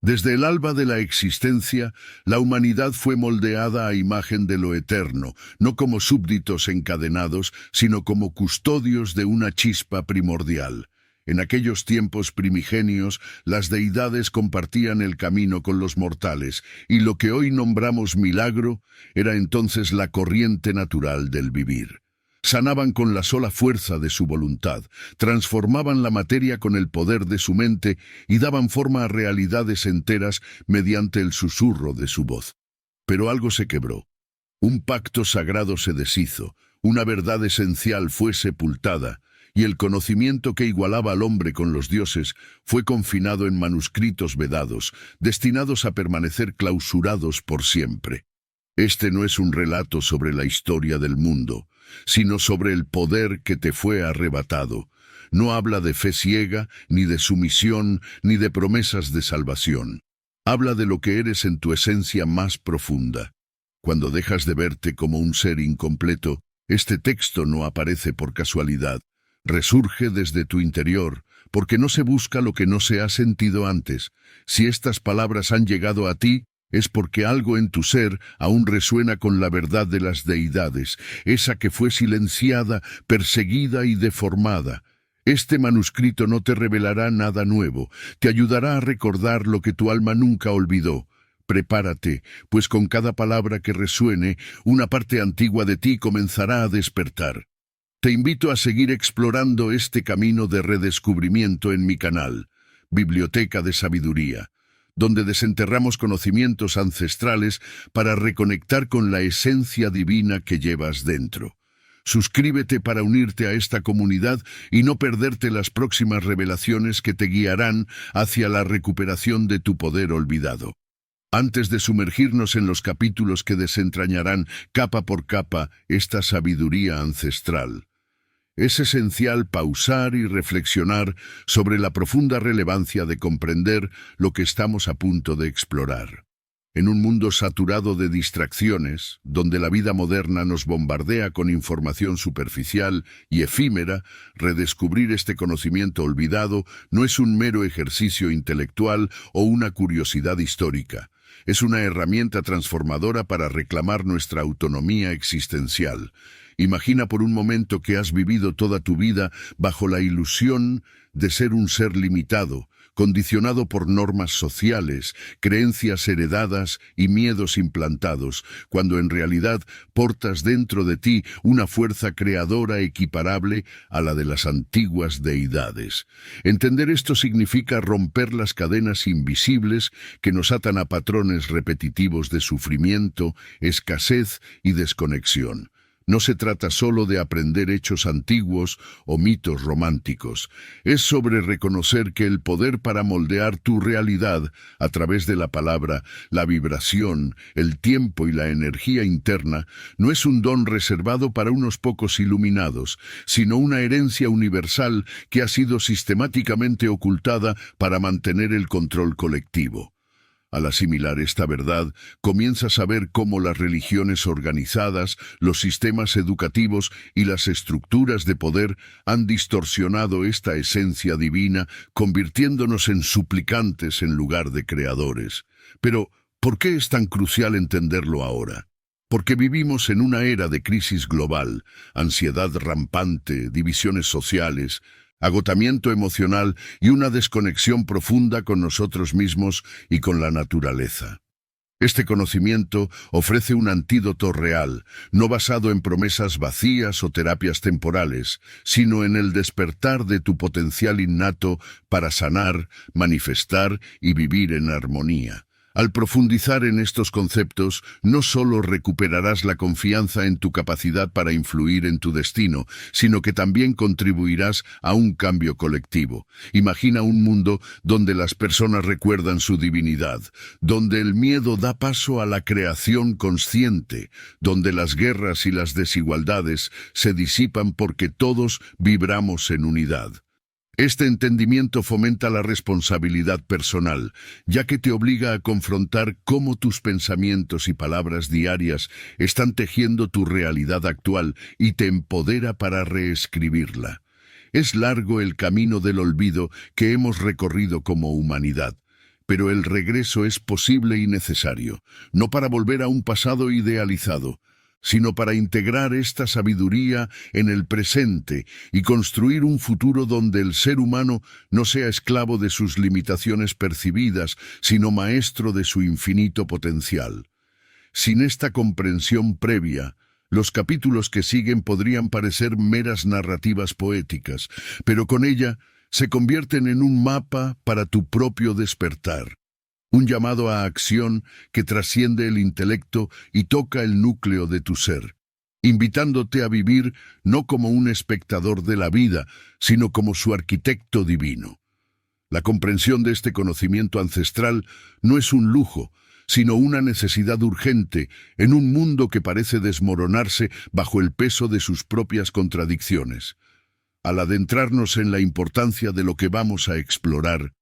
Desde el alba de la existencia, la humanidad fue moldeada a imagen de lo eterno, no como súbditos encadenados, sino como custodios de una chispa primordial. En aquellos tiempos primigenios, las deidades compartían el camino con los mortales, y lo que hoy nombramos milagro era entonces la corriente natural del vivir. Sanaban con la sola fuerza de su voluntad, transformaban la materia con el poder de su mente y daban forma a realidades enteras mediante el susurro de su voz. Pero algo se quebró. Un pacto sagrado se deshizo, una verdad esencial fue sepultada, y el conocimiento que igualaba al hombre con los dioses fue confinado en manuscritos vedados, destinados a permanecer clausurados por siempre. Este no es un relato sobre la historia del mundo, sino sobre el poder que te fue arrebatado. No habla de fe ciega, ni de sumisión, ni de promesas de salvación. Habla de lo que eres en tu esencia más profunda. Cuando dejas de verte como un ser incompleto, este texto no aparece por casualidad. Resurge desde tu interior, porque no se busca lo que no se ha sentido antes. Si estas palabras han llegado a ti, es porque algo en tu ser aún resuena con la verdad de las deidades, esa que fue silenciada, perseguida y deformada. Este manuscrito no te revelará nada nuevo, te ayudará a recordar lo que tu alma nunca olvidó. Prepárate, pues con cada palabra que resuene, una parte antigua de ti comenzará a despertar. Te invito a seguir explorando este camino de redescubrimiento en mi canal, Biblioteca de Sabiduría, donde desenterramos conocimientos ancestrales para reconectar con la esencia divina que llevas dentro. Suscríbete para unirte a esta comunidad y no perderte las próximas revelaciones que te guiarán hacia la recuperación de tu poder olvidado. Antes de sumergirnos en los capítulos que desentrañarán capa por capa esta sabiduría ancestral, es esencial pausar y reflexionar sobre la profunda relevancia de comprender lo que estamos a punto de explorar. En un mundo saturado de distracciones, donde la vida moderna nos bombardea con información superficial y efímera, redescubrir este conocimiento olvidado no es un mero ejercicio intelectual o una curiosidad histórica. Es una herramienta transformadora para reclamar nuestra autonomía existencial. Imagina por un momento que has vivido toda tu vida bajo la ilusión de ser un ser limitado, condicionado por normas sociales, creencias heredadas y miedos implantados, cuando en realidad portas dentro de ti una fuerza creadora equiparable a la de las antiguas deidades. Entender esto significa romper las cadenas invisibles que nos atan a patrones repetitivos de sufrimiento, escasez y desconexión. No se trata solo de aprender hechos antiguos o mitos románticos. Es sobre reconocer que el poder para moldear tu realidad a través de la palabra, la vibración, el tiempo y la energía interna no es un don reservado para unos pocos iluminados, sino una herencia universal que ha sido sistemáticamente ocultada para mantener el control colectivo. Al asimilar esta verdad, comienzas a ver cómo las religiones organizadas, los sistemas educativos y las estructuras de poder han distorsionado esta esencia divina, convirtiéndonos en suplicantes en lugar de creadores. Pero, ¿por qué es tan crucial entenderlo ahora? Porque vivimos en una era de crisis global, ansiedad rampante, divisiones sociales, agotamiento emocional y una desconexión profunda con nosotros mismos y con la naturaleza. Este conocimiento ofrece un antídoto real, no basado en promesas vacías o terapias temporales, sino en el despertar de tu potencial innato para sanar, manifestar y vivir en armonía. Al profundizar en estos conceptos, no solo recuperarás la confianza en tu capacidad para influir en tu destino, sino que también contribuirás a un cambio colectivo. Imagina un mundo donde las personas recuerdan su divinidad, donde el miedo da paso a la creación consciente, donde las guerras y las desigualdades se disipan porque todos vibramos en unidad. Este entendimiento fomenta la responsabilidad personal, ya que te obliga a confrontar cómo tus pensamientos y palabras diarias están tejiendo tu realidad actual y te empodera para reescribirla. Es largo el camino del olvido que hemos recorrido como humanidad, pero el regreso es posible y necesario, no para volver a un pasado idealizado, sino para integrar esta sabiduría en el presente y construir un futuro donde el ser humano no sea esclavo de sus limitaciones percibidas, sino maestro de su infinito potencial. Sin esta comprensión previa, los capítulos que siguen podrían parecer meras narrativas poéticas, pero con ella se convierten en un mapa para tu propio despertar. Un llamado a acción que trasciende el intelecto y toca el núcleo de tu ser, invitándote a vivir no como un espectador de la vida, sino como su arquitecto divino. La comprensión de este conocimiento ancestral no es un lujo, sino una necesidad urgente en un mundo que parece desmoronarse bajo el peso de sus propias contradicciones. Al adentrarnos en la importancia de lo que vamos a explorar,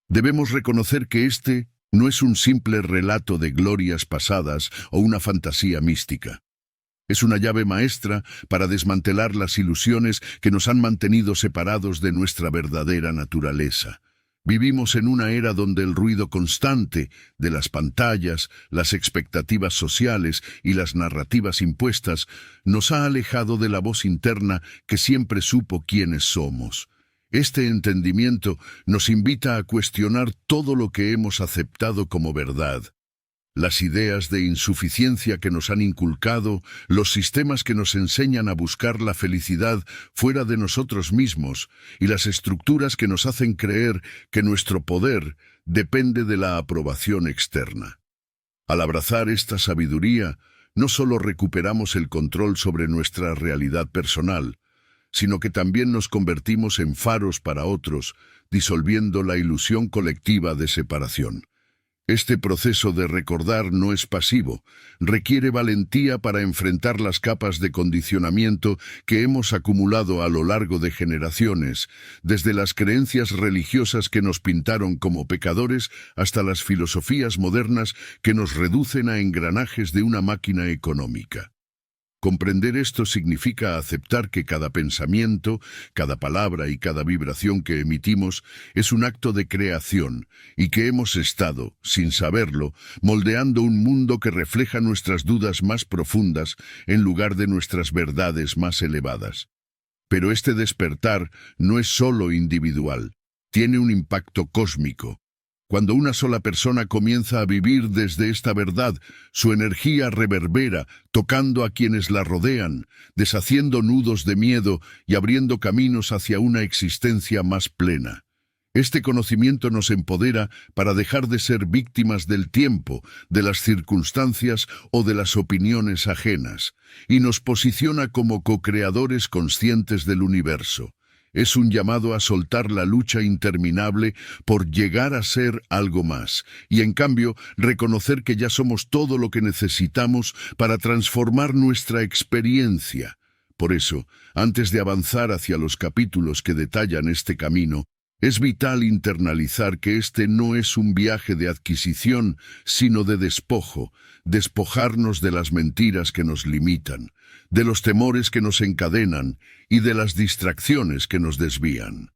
debemos reconocer que este no es un simple relato de glorias pasadas o una fantasía mística. Es una llave maestra para desmantelar las ilusiones que nos han mantenido separados de nuestra verdadera naturaleza. Vivimos en una era donde el ruido constante de las pantallas, las expectativas sociales y las narrativas impuestas nos ha alejado de la voz interna que siempre supo quiénes somos. Este entendimiento nos invita a cuestionar todo lo que hemos aceptado como verdad. Las ideas de insuficiencia que nos han inculcado, los sistemas que nos enseñan a buscar la felicidad fuera de nosotros mismos y las estructuras que nos hacen creer que nuestro poder depende de la aprobación externa. Al abrazar esta sabiduría, no solo recuperamos el control sobre nuestra realidad personal, sino que también nos convertimos en faros para otros, disolviendo la ilusión colectiva de separación. Este proceso de recordar no es pasivo, requiere valentía para enfrentar las capas de condicionamiento que hemos acumulado a lo largo de generaciones, desde las creencias religiosas que nos pintaron como pecadores hasta las filosofías modernas que nos reducen a engranajes de una máquina económica. Comprender esto significa aceptar que cada pensamiento, cada palabra y cada vibración que emitimos es un acto de creación y que hemos estado, sin saberlo, moldeando un mundo que refleja nuestras dudas más profundas en lugar de nuestras verdades más elevadas. Pero este despertar no es solo individual, tiene un impacto cósmico. Cuando una sola persona comienza a vivir desde esta verdad, su energía reverbera, tocando a quienes la rodean, deshaciendo nudos de miedo y abriendo caminos hacia una existencia más plena. Este conocimiento nos empodera para dejar de ser víctimas del tiempo, de las circunstancias o de las opiniones ajenas, y nos posiciona como co-creadores conscientes del universo. Es un llamado a soltar la lucha interminable por llegar a ser algo más, y en cambio reconocer que ya somos todo lo que necesitamos para transformar nuestra experiencia. Por eso, antes de avanzar hacia los capítulos que detallan este camino, es vital internalizar que este no es un viaje de adquisición, sino de despojo, despojarnos de las mentiras que nos limitan, de los temores que nos encadenan y de las distracciones que nos desvían.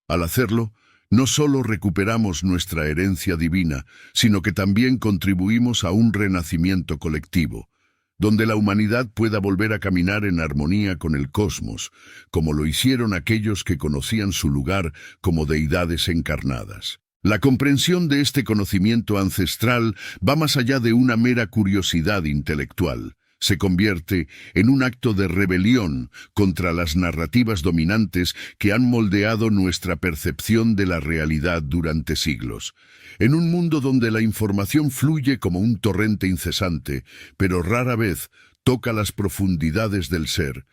Al hacerlo, no solo recuperamos nuestra herencia divina, sino que también contribuimos a un renacimiento colectivo, donde la humanidad pueda volver a caminar en armonía con el cosmos, como lo hicieron aquellos que conocían su lugar como deidades encarnadas. La comprensión de este conocimiento ancestral va más allá de una mera curiosidad intelectual. Se convierte en un acto de rebelión contra las narrativas dominantes que han moldeado nuestra percepción de la realidad durante siglos. En un mundo donde la información fluye como un torrente incesante, pero rara vez toca las profundidades del ser,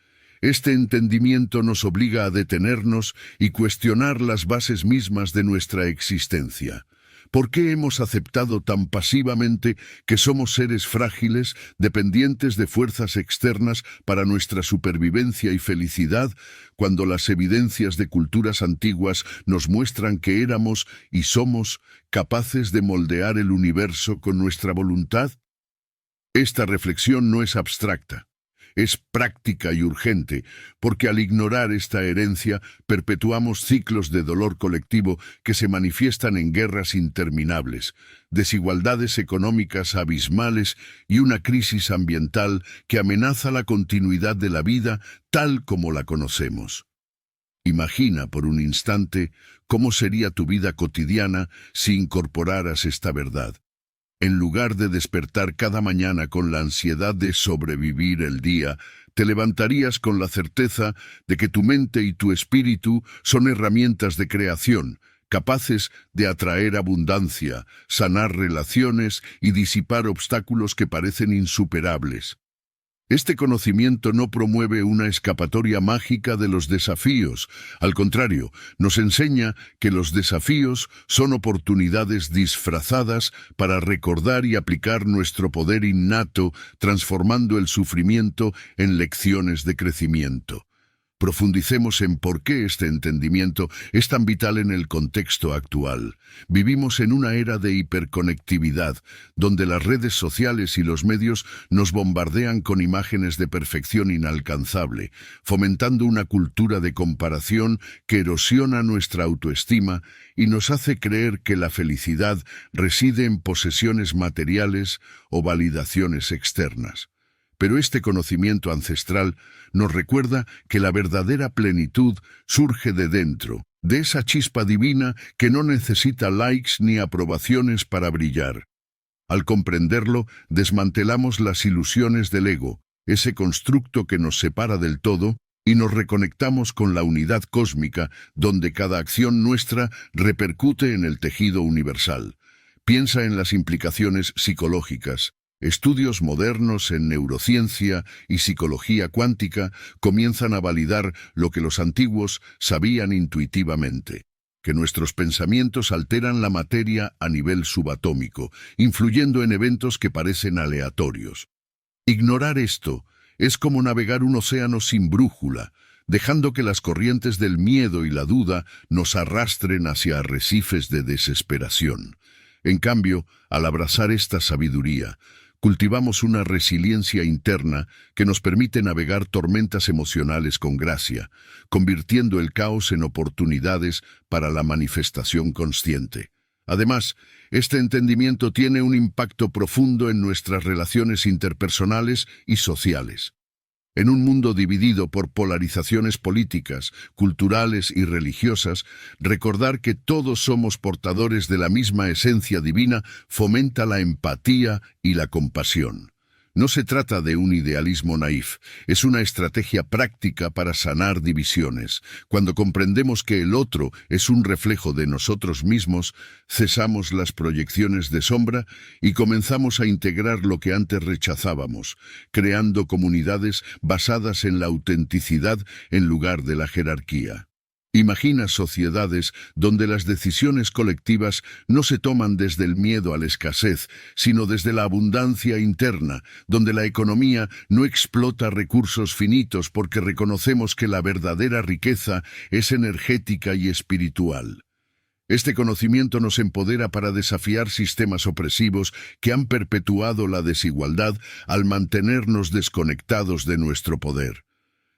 este entendimiento nos obliga a detenernos y cuestionar las bases mismas de nuestra existencia. ¿Por qué hemos aceptado tan pasivamente que somos seres frágiles, dependientes de fuerzas externas para nuestra supervivencia y felicidad, cuando las evidencias de culturas antiguas nos muestran que éramos y somos capaces de moldear el universo con nuestra voluntad? Esta reflexión no es abstracta. es práctica y urgente, porque al ignorar esta herencia perpetuamos ciclos de dolor colectivo que se manifiestan en guerras interminables, desigualdades económicas abismales y una crisis ambiental que amenaza la continuidad de la vida tal como la conocemos. Imagina por un instante cómo sería tu vida cotidiana si incorporaras esta verdad. En lugar de despertar cada mañana con la ansiedad de sobrevivir el día, te levantarías con la certeza de que tu mente y tu espíritu son herramientas de creación, capaces de atraer abundancia, sanar relaciones y disipar obstáculos que parecen insuperables. Este conocimiento no promueve una escapatoria mágica de los desafíos. Al contrario, nos enseña que los desafíos son oportunidades disfrazadas para recordar y aplicar nuestro poder innato, transformando el sufrimiento en lecciones de crecimiento. Profundicemos en por qué este entendimiento es tan vital en el contexto actual. Vivimos en una era de hiperconectividad, donde las redes sociales y los medios nos bombardean con imágenes de perfección inalcanzable, fomentando una cultura de comparación que erosiona nuestra autoestima y nos hace creer que la felicidad reside en posesiones materiales o validaciones externas. Pero este conocimiento ancestral nos recuerda que la verdadera plenitud surge de dentro, de esa chispa divina que no necesita likes ni aprobaciones para brillar. Al comprenderlo, desmantelamos las ilusiones del ego, ese constructo que nos separa del todo, y nos reconectamos con la unidad cósmica, donde cada acción nuestra repercute en el tejido universal. Piensa en las implicaciones psicológicas. Estudios modernos en neurociencia y psicología cuántica comienzan a validar lo que los antiguos sabían intuitivamente, que nuestros pensamientos alteran la materia a nivel subatómico, influyendo en eventos que parecen aleatorios. Ignorar esto es como navegar un océano sin brújula, dejando que las corrientes del miedo y la duda nos arrastren hacia arrecifes de desesperación. En cambio, al abrazar esta sabiduría, cultivamos una resiliencia interna que nos permite navegar tormentas emocionales con gracia, convirtiendo el caos en oportunidades para la manifestación consciente. Además, este entendimiento tiene un impacto profundo en nuestras relaciones interpersonales y sociales. En un mundo dividido por polarizaciones políticas, culturales y religiosas, recordar que todos somos portadores de la misma esencia divina fomenta la empatía y la compasión. No se trata de un idealismo naif, es una estrategia práctica para sanar divisiones. Cuando comprendemos que el otro es un reflejo de nosotros mismos, cesamos las proyecciones de sombra y comenzamos a integrar lo que antes rechazábamos, creando comunidades basadas en la autenticidad en lugar de la jerarquía. Imagina sociedades donde las decisiones colectivas no se toman desde el miedo a la escasez, sino desde la abundancia interna, donde la economía no explota recursos finitos porque reconocemos que la verdadera riqueza es energética y espiritual. Este conocimiento nos empodera para desafiar sistemas opresivos que han perpetuado la desigualdad al mantenernos desconectados de nuestro poder.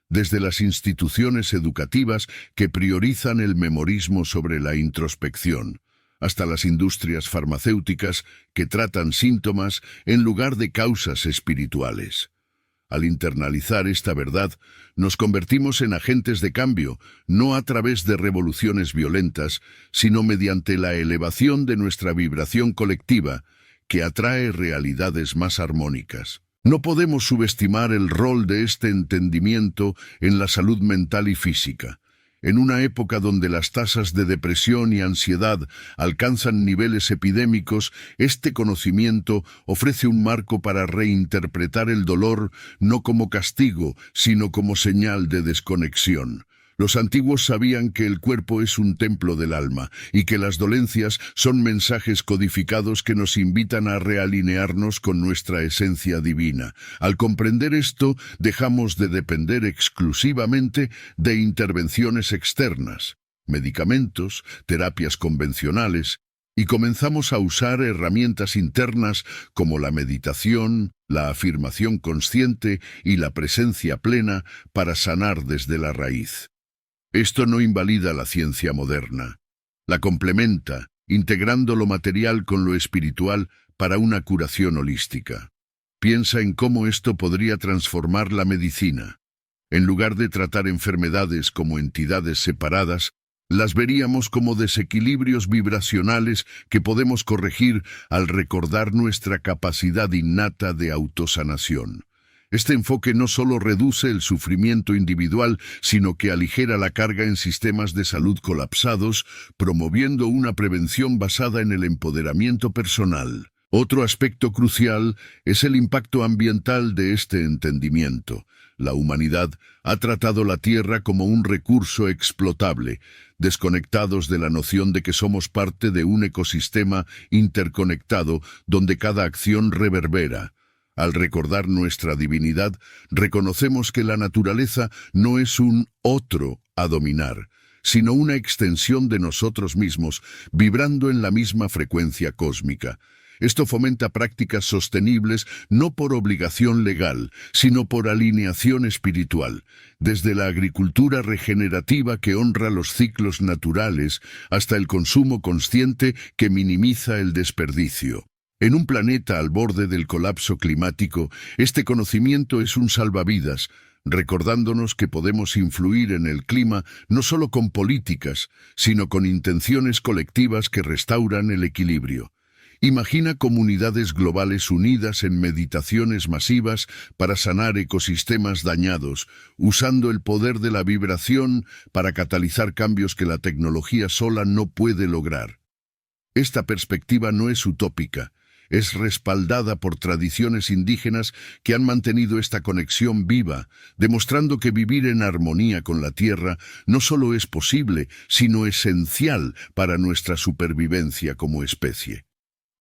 Desde las instituciones educativas que priorizan el memorismo sobre la introspección, hasta las industrias farmacéuticas que tratan síntomas en lugar de causas espirituales. Al internalizar esta verdad, nos convertimos en agentes de cambio, no a través de revoluciones violentas, sino mediante la elevación de nuestra vibración colectiva, que atrae realidades más armónicas. No podemos subestimar el rol de este entendimiento en la salud mental y física. En una época donde las tasas de depresión y ansiedad alcanzan niveles epidémicos, este conocimiento ofrece un marco para reinterpretar el dolor no como castigo, sino como señal de desconexión. Los antiguos sabían que el cuerpo es un templo del alma y que las dolencias son mensajes codificados que nos invitan a realinearnos con nuestra esencia divina. Al comprender esto, dejamos de depender exclusivamente de intervenciones externas, medicamentos, terapias convencionales, y comenzamos a usar herramientas internas como la meditación, la afirmación consciente y la presencia plena para sanar desde la raíz. Esto no invalida la ciencia moderna. La complementa, integrando lo material con lo espiritual para una curación holística. Piensa en cómo esto podría transformar la medicina. En lugar de tratar enfermedades como entidades separadas, las veríamos como desequilibrios vibracionales que podemos corregir al recordar nuestra capacidad innata de autosanación. Este enfoque no solo reduce el sufrimiento individual, sino que aligera la carga en sistemas de salud colapsados, promoviendo una prevención basada en el empoderamiento personal. Otro aspecto crucial es el impacto ambiental de este entendimiento. La humanidad ha tratado la Tierra como un recurso explotable, desconectados de la noción de que somos parte de un ecosistema interconectado donde cada acción reverbera. Al recordar nuestra divinidad, reconocemos que la naturaleza no es un otro a dominar, sino una extensión de nosotros mismos, vibrando en la misma frecuencia cósmica. Esto fomenta prácticas sostenibles no por obligación legal, sino por alineación espiritual, desde la agricultura regenerativa que honra los ciclos naturales hasta el consumo consciente que minimiza el desperdicio. En un planeta al borde del colapso climático, este conocimiento es un salvavidas, recordándonos que podemos influir en el clima no solo con políticas, sino con intenciones colectivas que restauran el equilibrio. Imagina comunidades globales unidas en meditaciones masivas para sanar ecosistemas dañados, usando el poder de la vibración para catalizar cambios que la tecnología sola no puede lograr. Esta perspectiva no es utópica, es respaldada por tradiciones indígenas que han mantenido esta conexión viva, demostrando que vivir en armonía con la tierra no solo es posible, sino esencial para nuestra supervivencia como especie.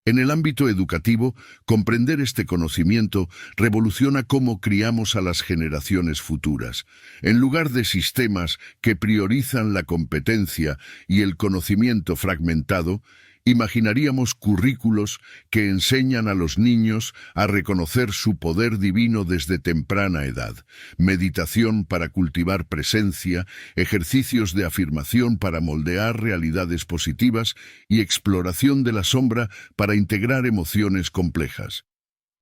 En el ámbito educativo, comprender este conocimiento revoluciona cómo criamos a las generaciones futuras. En lugar de sistemas que priorizan la competencia y el conocimiento fragmentado, imaginaríamos currículos que enseñan a los niños a reconocer su poder divino desde temprana edad, meditación para cultivar presencia, ejercicios de afirmación para moldear realidades positivas y exploración de la sombra para integrar emociones complejas.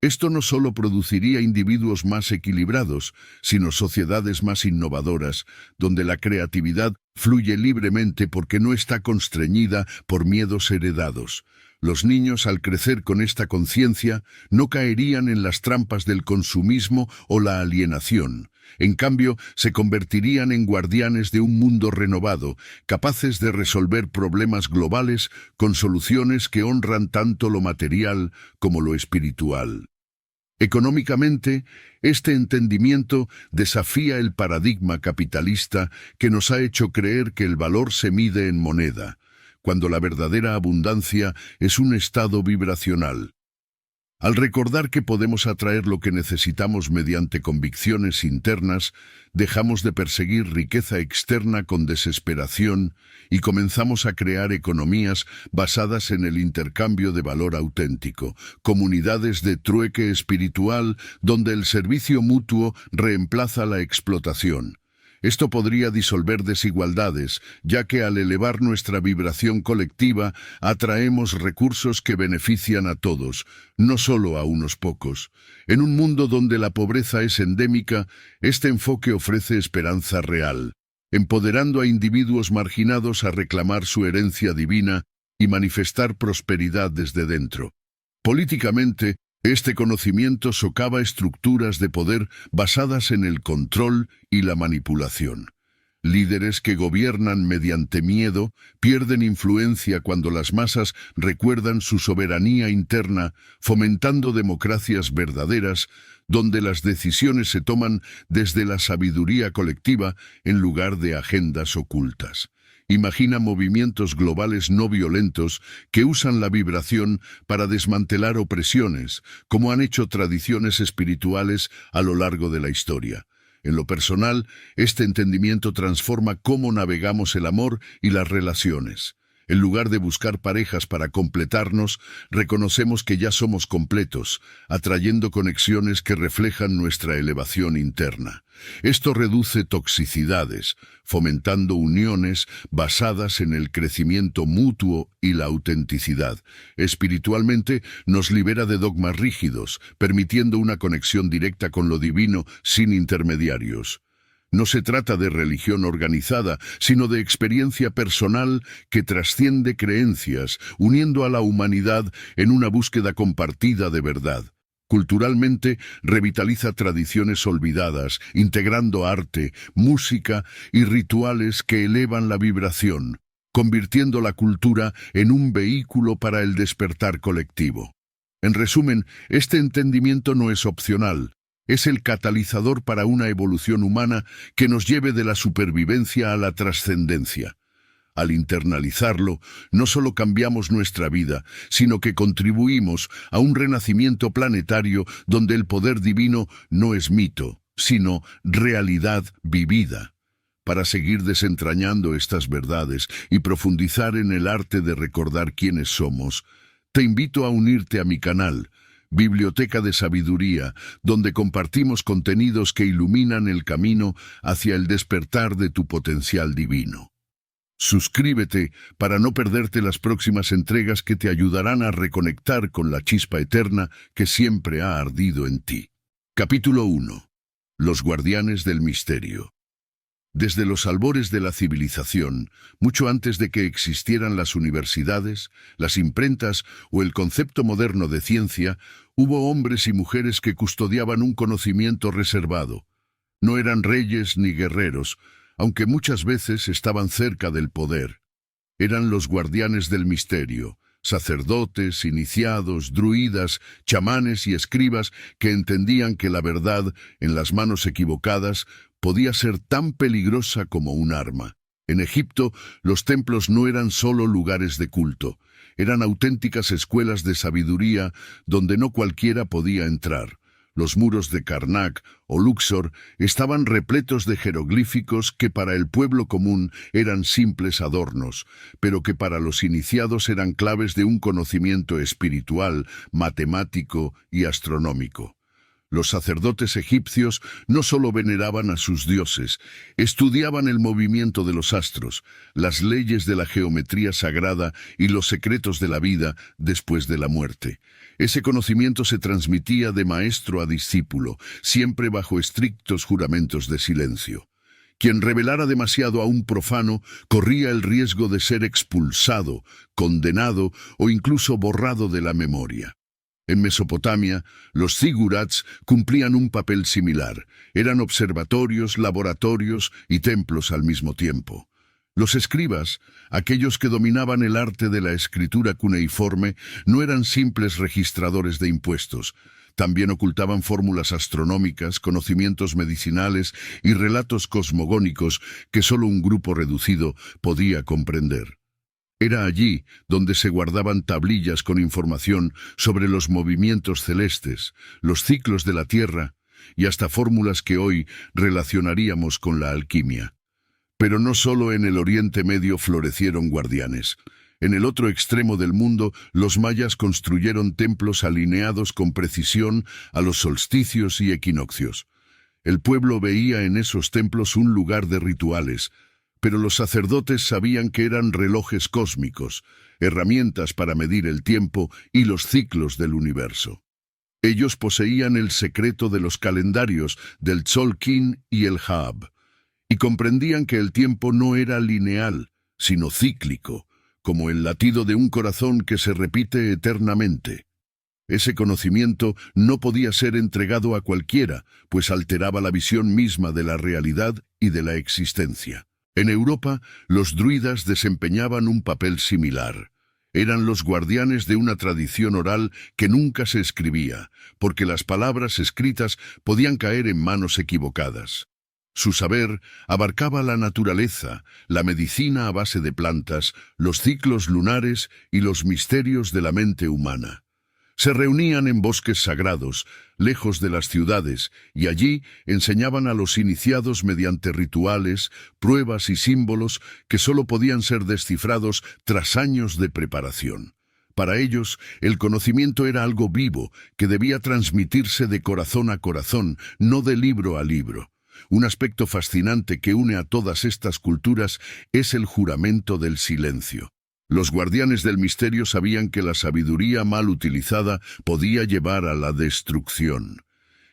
Esto no solo produciría individuos más equilibrados, sino sociedades más innovadoras, donde la creatividad fluye libremente porque no está constreñida por miedos heredados. Los niños, al crecer con esta conciencia, no caerían en las trampas del consumismo o la alienación. En cambio, se convertirían en guardianes de un mundo renovado, capaces de resolver problemas globales con soluciones que honran tanto lo material como lo espiritual. Económicamente, este entendimiento desafía el paradigma capitalista que nos ha hecho creer que el valor se mide en moneda, cuando la verdadera abundancia es un estado vibracional. Al recordar que podemos atraer lo que necesitamos mediante convicciones internas, dejamos de perseguir riqueza externa con desesperación y comenzamos a crear economías basadas en el intercambio de valor auténtico, comunidades de trueque espiritual donde el servicio mutuo reemplaza la explotación. Esto podría disolver desigualdades, ya que al elevar nuestra vibración colectiva, atraemos recursos que benefician a todos, no solo a unos pocos. En un mundo donde la pobreza es endémica, este enfoque ofrece esperanza real, empoderando a individuos marginados a reclamar su herencia divina y manifestar prosperidad desde dentro. Políticamente, este conocimiento socava estructuras de poder basadas en el control y la manipulación. Líderes que gobiernan mediante miedo pierden influencia cuando las masas recuerdan su soberanía interna, fomentando democracias verdaderas, donde las decisiones se toman desde la sabiduría colectiva en lugar de agendas ocultas. Imagina movimientos globales no violentos que usan la vibración para desmantelar opresiones, como han hecho tradiciones espirituales a lo largo de la historia. En lo personal, este entendimiento transforma cómo navegamos el amor y las relaciones. En lugar de buscar parejas para completarnos, reconocemos que ya somos completos, atrayendo conexiones que reflejan nuestra elevación interna. Esto reduce toxicidades, fomentando uniones basadas en el crecimiento mutuo y la autenticidad. Espiritualmente, nos libera de dogmas rígidos, permitiendo una conexión directa con lo divino sin intermediarios. No se trata de religión organizada, sino de experiencia personal que trasciende creencias, uniendo a la humanidad en una búsqueda compartida de verdad. Culturalmente, revitaliza tradiciones olvidadas, integrando arte, música y rituales que elevan la vibración, convirtiendo la cultura en un vehículo para el despertar colectivo. En resumen, este entendimiento no es opcional. Es el catalizador para una evolución humana que nos lleve de la supervivencia a la trascendencia. Al internalizarlo, no solo cambiamos nuestra vida, sino que contribuimos a un renacimiento planetario donde el poder divino no es mito, sino realidad vivida. Para seguir desentrañando estas verdades y profundizar en el arte de recordar quiénes somos, te invito a unirte a mi canal, Biblioteca de Sabiduría, donde compartimos contenidos que iluminan el camino hacia el despertar de tu potencial divino. Suscríbete para no perderte las próximas entregas que te ayudarán a reconectar con la chispa eterna que siempre ha ardido en ti. Capítulo 1. Los guardianes del misterio. Desde los albores de la civilización, mucho antes de que existieran las universidades, las imprentas o el concepto moderno de ciencia, hubo hombres y mujeres que custodiaban un conocimiento reservado. No eran reyes ni guerreros, aunque muchas veces estaban cerca del poder. Eran los guardianes del misterio, sacerdotes, iniciados, druidas, chamanes y escribas que entendían que la verdad, en las manos equivocadas, podía ser tan peligrosa como un arma. En Egipto, los templos no eran solo lugares de culto, eran auténticas escuelas de sabiduría donde no cualquiera podía entrar. Los muros de Karnak o Luxor estaban repletos de jeroglíficos que para el pueblo común eran simples adornos, pero que para los iniciados eran claves de un conocimiento espiritual, matemático y astronómico. Los sacerdotes egipcios no solo veneraban a sus dioses, estudiaban el movimiento de los astros, las leyes de la geometría sagrada y los secretos de la vida después de la muerte. Ese conocimiento se transmitía de maestro a discípulo, siempre bajo estrictos juramentos de silencio. Quien revelara demasiado a un profano corría el riesgo de ser expulsado, condenado o incluso borrado de la memoria. En Mesopotamia, los zigurats cumplían un papel similar. Eran observatorios, laboratorios y templos al mismo tiempo. Los escribas, aquellos que dominaban el arte de la escritura cuneiforme, no eran simples registradores de impuestos. También ocultaban fórmulas astronómicas, conocimientos medicinales y relatos cosmogónicos que solo un grupo reducido podía comprender. Era allí donde se guardaban tablillas con información sobre los movimientos celestes, los ciclos de la Tierra y hasta fórmulas que hoy relacionaríamos con la alquimia. Pero no solo en el Oriente Medio florecieron guardianes. En el otro extremo del mundo, los mayas construyeron templos alineados con precisión a los solsticios y equinoccios. El pueblo veía en esos templos un lugar de rituales, pero los sacerdotes sabían que eran relojes cósmicos, herramientas para medir el tiempo y los ciclos del universo. Ellos poseían el secreto de los calendarios del Tzolk'in y el Haab, y comprendían que el tiempo no era lineal, sino cíclico, como el latido de un corazón que se repite eternamente. Ese conocimiento no podía ser entregado a cualquiera, pues alteraba la visión misma de la realidad y de la existencia. En Europa, los druidas desempeñaban un papel similar. Eran los guardianes de una tradición oral que nunca se escribía, porque las palabras escritas podían caer en manos equivocadas. Su saber abarcaba la naturaleza, la medicina a base de plantas, los ciclos lunares y los misterios de la mente humana. Se reunían en bosques sagrados, lejos de las ciudades, y allí enseñaban a los iniciados mediante rituales, pruebas y símbolos que sólo podían ser descifrados tras años de preparación. Para ellos, el conocimiento era algo vivo, que debía transmitirse de corazón a corazón, no de libro a libro. Un aspecto fascinante que une a todas estas culturas es el juramento del silencio. Los guardianes del misterio sabían que la sabiduría mal utilizada podía llevar a la destrucción.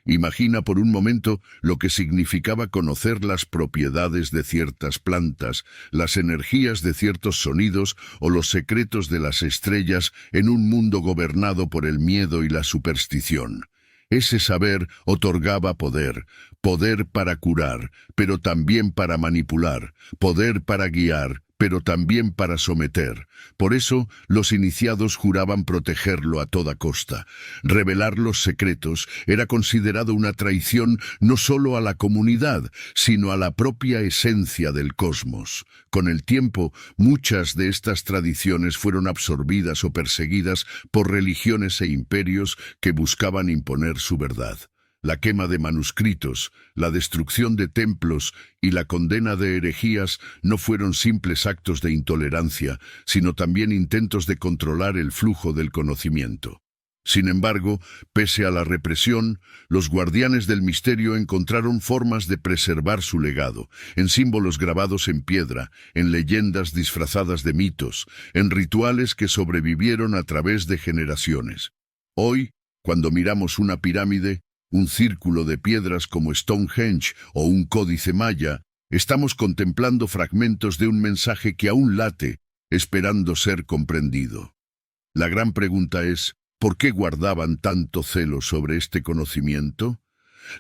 Imagina por un momento lo que significaba conocer las propiedades de ciertas plantas, las energías de ciertos sonidos o los secretos de las estrellas en un mundo gobernado por el miedo y la superstición. Ese saber otorgaba poder, poder para curar, pero también para manipular, poder para guiar, pero también para someter. Por eso, los iniciados juraban protegerlo a toda costa. Revelar los secretos era considerado una traición no solo a la comunidad, sino a la propia esencia del cosmos. Con el tiempo, muchas de estas tradiciones fueron absorbidas o perseguidas por religiones e imperios que buscaban imponer su verdad. La quema de manuscritos, la destrucción de templos y la condena de herejías no fueron simples actos de intolerancia, sino también intentos de controlar el flujo del conocimiento. Sin embargo, pese a la represión, los guardianes del misterio encontraron formas de preservar su legado, en símbolos grabados en piedra, en leyendas disfrazadas de mitos, en rituales que sobrevivieron a través de generaciones. Hoy, cuando miramos una pirámide, un círculo de piedras como Stonehenge o un códice maya, estamos contemplando fragmentos de un mensaje que aún late, esperando ser comprendido. La gran pregunta es, ¿por qué guardaban tanto celo sobre este conocimiento?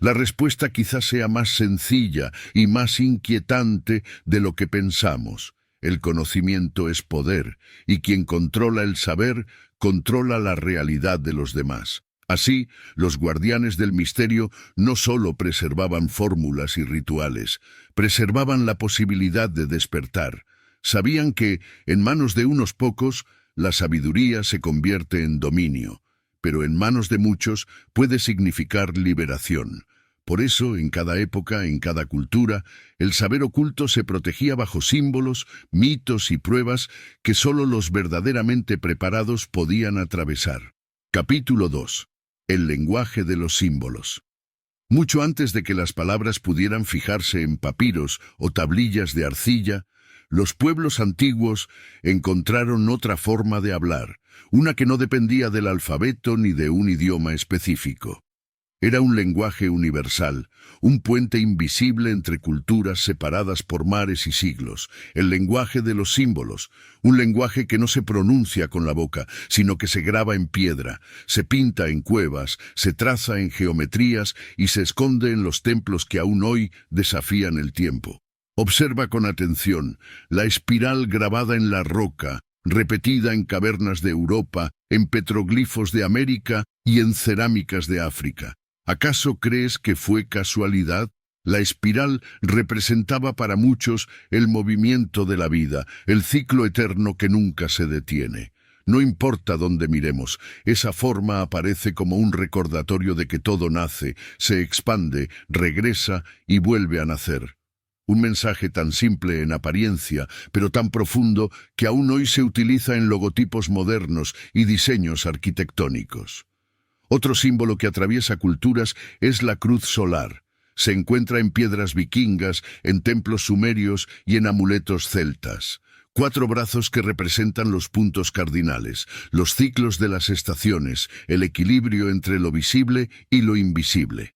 La respuesta quizás sea más sencilla y más inquietante de lo que pensamos. El conocimiento es poder, y quien controla el saber, controla la realidad de los demás. Así, los guardianes del misterio no solo preservaban fórmulas y rituales, preservaban la posibilidad de despertar. Sabían que, en manos de unos pocos, la sabiduría se convierte en dominio, pero en manos de muchos puede significar liberación. Por eso, en cada época, en cada cultura, el saber oculto se protegía bajo símbolos, mitos y pruebas que solo los verdaderamente preparados podían atravesar. Capítulo 2. El lenguaje de los símbolos. Mucho antes de que las palabras pudieran fijarse en papiros o tablillas de arcilla, los pueblos antiguos encontraron otra forma de hablar, una que no dependía del alfabeto ni de un idioma específico. Era un lenguaje universal, un puente invisible entre culturas separadas por mares y siglos, el lenguaje de los símbolos, un lenguaje que no se pronuncia con la boca, sino que se graba en piedra, se pinta en cuevas, se traza en geometrías y se esconde en los templos que aún hoy desafían el tiempo. Observa con atención la espiral grabada en la roca, repetida en cavernas de Europa, en petroglifos de América y en cerámicas de África. ¿Acaso crees que fue casualidad? La espiral representaba para muchos el movimiento de la vida, el ciclo eterno que nunca se detiene. No importa dónde miremos, esa forma aparece como un recordatorio de que todo nace, se expande, regresa y vuelve a nacer. Un mensaje tan simple en apariencia, pero tan profundo que aún hoy se utiliza en logotipos modernos y diseños arquitectónicos. Otro símbolo que atraviesa culturas es la cruz solar. Se encuentra en piedras vikingas, en templos sumerios y en amuletos celtas. 4 brazos que representan los puntos cardinales, los ciclos de las estaciones, el equilibrio entre lo visible y lo invisible.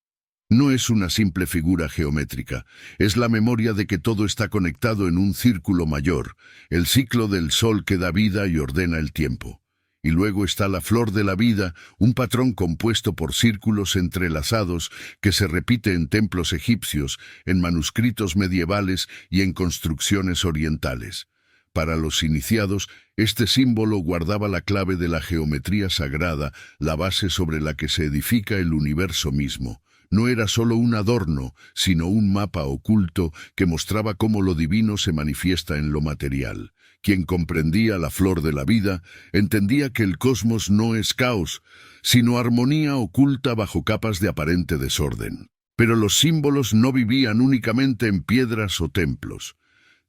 No es una simple figura geométrica, es la memoria de que todo está conectado en un círculo mayor, el ciclo del sol que da vida y ordena el tiempo. Y luego está la flor de la vida, un patrón compuesto por círculos entrelazados que se repite en templos egipcios, en manuscritos medievales y en construcciones orientales. Para los iniciados, este símbolo guardaba la clave de la geometría sagrada, la base sobre la que se edifica el universo mismo. No era solo un adorno, sino un mapa oculto que mostraba cómo lo divino se manifiesta en lo material. Quien comprendía la flor de la vida, entendía que el cosmos no es caos, sino armonía oculta bajo capas de aparente desorden. Pero los símbolos no vivían únicamente en piedras o templos.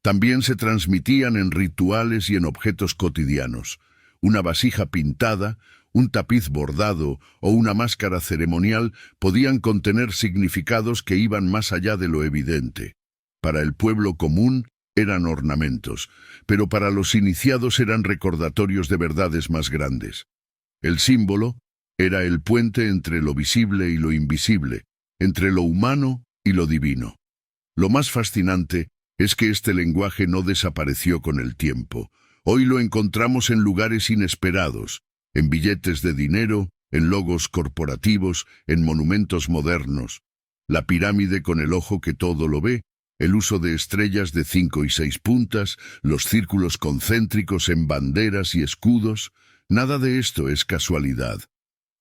También se transmitían en rituales y en objetos cotidianos. Una vasija pintada, un tapiz bordado o una máscara ceremonial podían contener significados que iban más allá de lo evidente. Para el pueblo común eran ornamentos, pero para los iniciados eran recordatorios de verdades más grandes. El símbolo era el puente entre lo visible y lo invisible, entre lo humano y lo divino. Lo más fascinante es que este lenguaje no desapareció con el tiempo. Hoy lo encontramos en lugares inesperados, en billetes de dinero, en logos corporativos, en monumentos modernos. La pirámide con el ojo que todo lo ve, el uso de estrellas de 5 y 6 puntas, los círculos concéntricos en banderas y escudos, nada de esto es casualidad.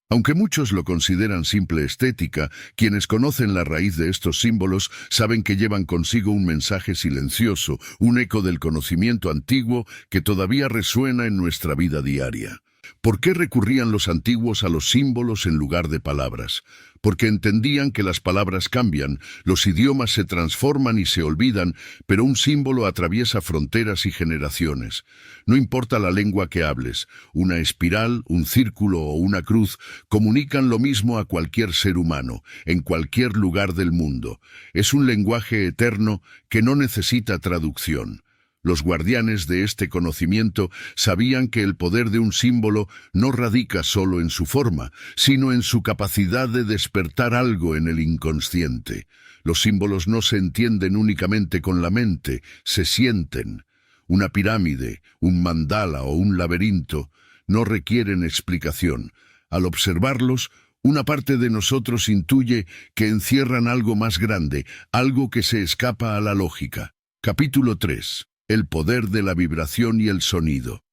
Aunque muchos lo consideran simple estética, quienes conocen la raíz de estos símbolos saben que llevan consigo un mensaje silencioso, un eco del conocimiento antiguo que todavía resuena en nuestra vida diaria. ¿Por qué recurrían los antiguos a los símbolos en lugar de palabras? Porque entendían que las palabras cambian, los idiomas se transforman y se olvidan, pero un símbolo atraviesa fronteras y generaciones. No importa la lengua que hables, una espiral, un círculo o una cruz comunican lo mismo a cualquier ser humano, en cualquier lugar del mundo. Es un lenguaje eterno que no necesita traducción. Los guardianes de este conocimiento sabían que el poder de un símbolo no radica solo en su forma, sino en su capacidad de despertar algo en el inconsciente. Los símbolos no se entienden únicamente con la mente, se sienten. Una pirámide, un mandala o un laberinto no requieren explicación. Al observarlos, una parte de nosotros intuye que encierran algo más grande, algo que se escapa a la lógica. Capítulo 3. El poder de la vibración y el sonido.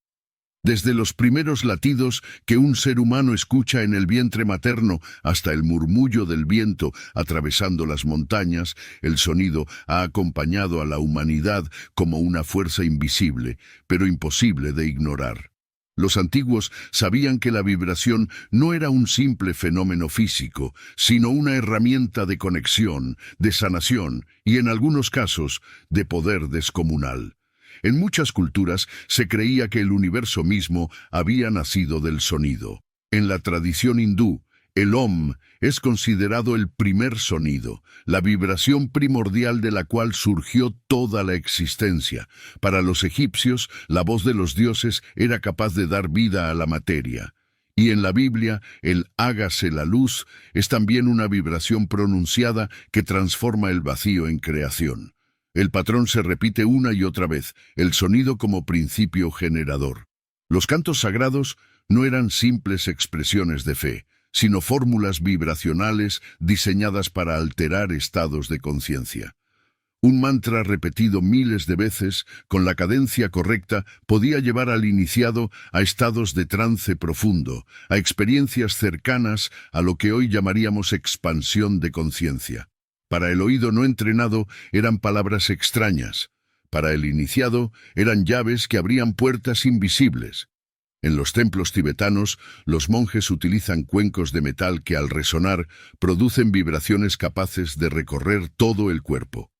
Desde los primeros latidos que un ser humano escucha en el vientre materno hasta el murmullo del viento atravesando las montañas, el sonido ha acompañado a la humanidad como una fuerza invisible, pero imposible de ignorar. Los antiguos sabían que la vibración no era un simple fenómeno físico, sino una herramienta de conexión, de sanación y, en algunos casos, de poder descomunal. En muchas culturas se creía que el universo mismo había nacido del sonido. En la tradición hindú, el Om es considerado el primer sonido, la vibración primordial de la cual surgió toda la existencia. Para los egipcios, la voz de los dioses era capaz de dar vida a la materia. Y en la Biblia, el hágase la luz es también una vibración pronunciada que transforma el vacío en creación. El patrón se repite una y otra vez, el sonido como principio generador. Los cantos sagrados no eran simples expresiones de fe, sino fórmulas vibracionales diseñadas para alterar estados de conciencia. Un mantra repetido miles de veces, con la cadencia correcta, podía llevar al iniciado a estados de trance profundo, a experiencias cercanas a lo que hoy llamaríamos expansión de conciencia. Para el oído no entrenado eran palabras extrañas. Para el iniciado eran llaves que abrían puertas invisibles. En los templos tibetanos, los monjes utilizan cuencos de metal que al resonar producen vibraciones capaces de recorrer todo el cuerpo.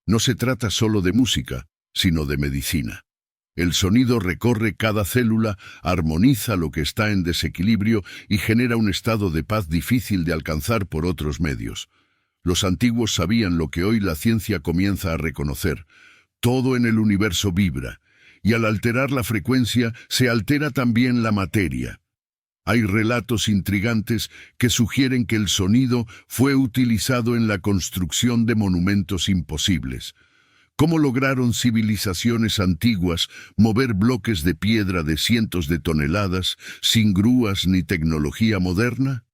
No se trata solo de música, sino de medicina. El sonido recorre cada célula, armoniza lo que está en desequilibrio y genera un estado de paz difícil de alcanzar por otros medios. Los antiguos sabían lo que hoy la ciencia comienza a reconocer. Todo en el universo vibra, y al alterar la frecuencia se altera también la materia. Hay relatos intrigantes que sugieren que el sonido fue utilizado en la construcción de monumentos imposibles. ¿Cómo lograron civilizaciones antiguas mover bloques de piedra de cientos de toneladas sin grúas ni tecnología moderna?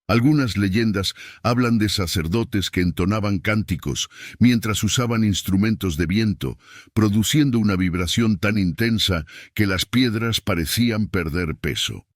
Algunas leyendas hablan de sacerdotes que entonaban cánticos mientras usaban instrumentos de viento, produciendo una vibración tan intensa que las piedras parecían perder peso.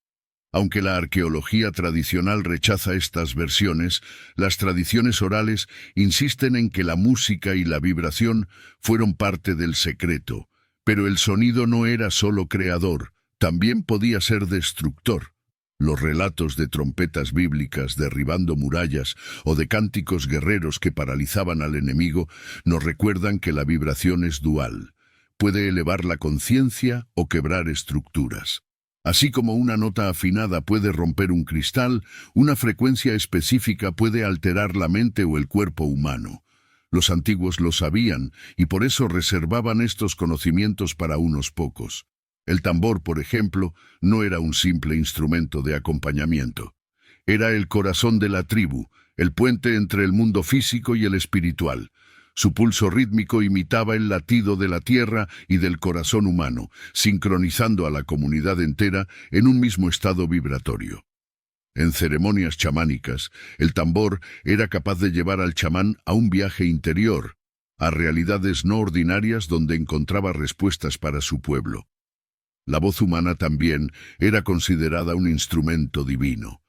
Aunque la arqueología tradicional rechaza estas versiones, las tradiciones orales insisten en que la música y la vibración fueron parte del secreto, Pero el sonido no era solo creador, también podía ser destructor. Los relatos de trompetas bíblicas derribando murallas o de cánticos guerreros que paralizaban al enemigo nos recuerdan que la vibración es dual. Puede elevar la conciencia o quebrar estructuras. Así como una nota afinada puede romper un cristal, una frecuencia específica puede alterar la mente o el cuerpo humano. Los antiguos lo sabían y por eso reservaban estos conocimientos para unos pocos. El tambor, por ejemplo, no era un simple instrumento de acompañamiento. Era el corazón de la tribu, el puente entre el mundo físico y el espiritual. Su pulso rítmico imitaba el latido de la tierra y del corazón humano, sincronizando a la comunidad entera en un mismo estado vibratorio. En ceremonias chamánicas, el tambor era capaz de llevar al chamán a un viaje interior, a realidades no ordinarias donde encontraba respuestas para su pueblo. La voz humana también era considerada un instrumento divino,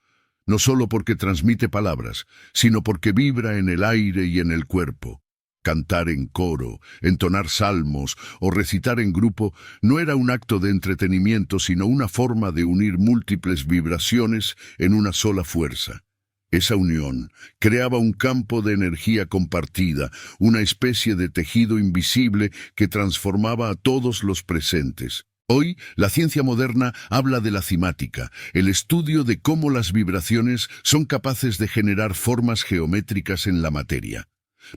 no solo porque transmite palabras, sino porque vibra en el aire y en el cuerpo. Cantar en coro, entonar salmos o recitar en grupo no era un acto de entretenimiento, sino una forma de unir múltiples vibraciones en una sola fuerza. Esa unión creaba un campo de energía compartida, una especie de tejido invisible que transformaba a todos los presentes. Hoy, la ciencia moderna habla de la cimática, el estudio de cómo las vibraciones son capaces de generar formas geométricas en la materia.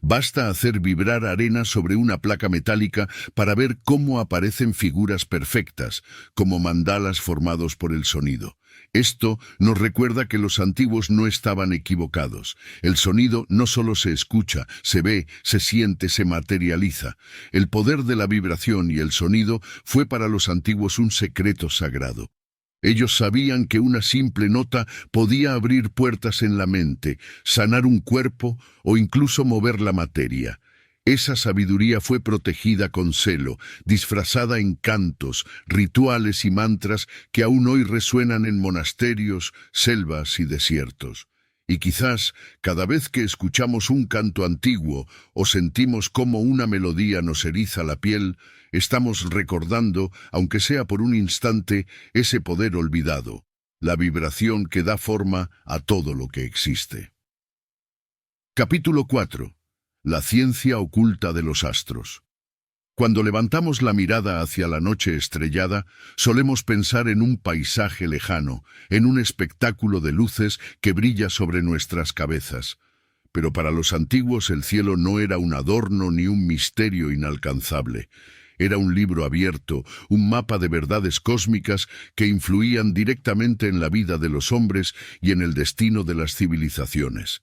Basta hacer vibrar arena sobre una placa metálica para ver cómo aparecen figuras perfectas, como mandalas formados por el sonido. Esto nos recuerda que los antiguos no estaban equivocados. El sonido no solo se escucha, se ve, se siente, se materializa. El poder de la vibración y el sonido fue para los antiguos un secreto sagrado. Ellos sabían que una simple nota podía abrir puertas en la mente, sanar un cuerpo o incluso mover la materia. Esa sabiduría fue protegida con celo, disfrazada en cantos, rituales y mantras que aún hoy resuenan en monasterios, selvas y desiertos. Y quizás, cada vez que escuchamos un canto antiguo o sentimos cómo una melodía nos eriza la piel, estamos recordando, aunque sea por un instante, ese poder olvidado, la vibración que da forma a todo lo que existe. Capítulo 4. La ciencia oculta de los astros. Cuando levantamos la mirada hacia la noche estrellada, solemos pensar en un paisaje lejano, en un espectáculo de luces que brilla sobre nuestras cabezas. Pero para los antiguos el cielo no era un adorno ni un misterio inalcanzable. Era un libro abierto, un mapa de verdades cósmicas que influían directamente en la vida de los hombres y en el destino de las civilizaciones.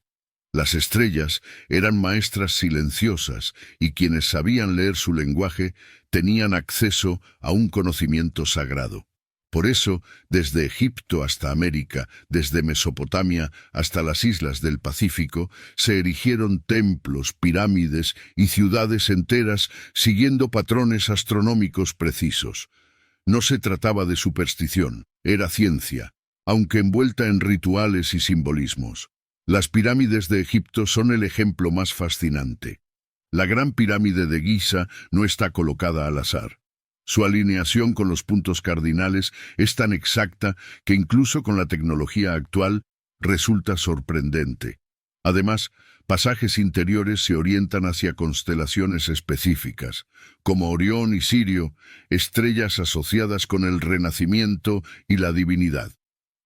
Las estrellas eran maestras silenciosas y quienes sabían leer su lenguaje tenían acceso a un conocimiento sagrado. Por eso, desde Egipto hasta América, desde Mesopotamia hasta las islas del Pacífico, se erigieron templos, pirámides y ciudades enteras siguiendo patrones astronómicos precisos. No se trataba de superstición, era ciencia, aunque envuelta en rituales y simbolismos. Las pirámides de Egipto son el ejemplo más fascinante. La Gran Pirámide de Giza no está colocada al azar. Su alineación con los puntos cardinales es tan exacta que incluso con la tecnología actual resulta sorprendente. Además, pasajes interiores se orientan hacia constelaciones específicas, como Orión y Sirio, estrellas asociadas con el renacimiento y la divinidad.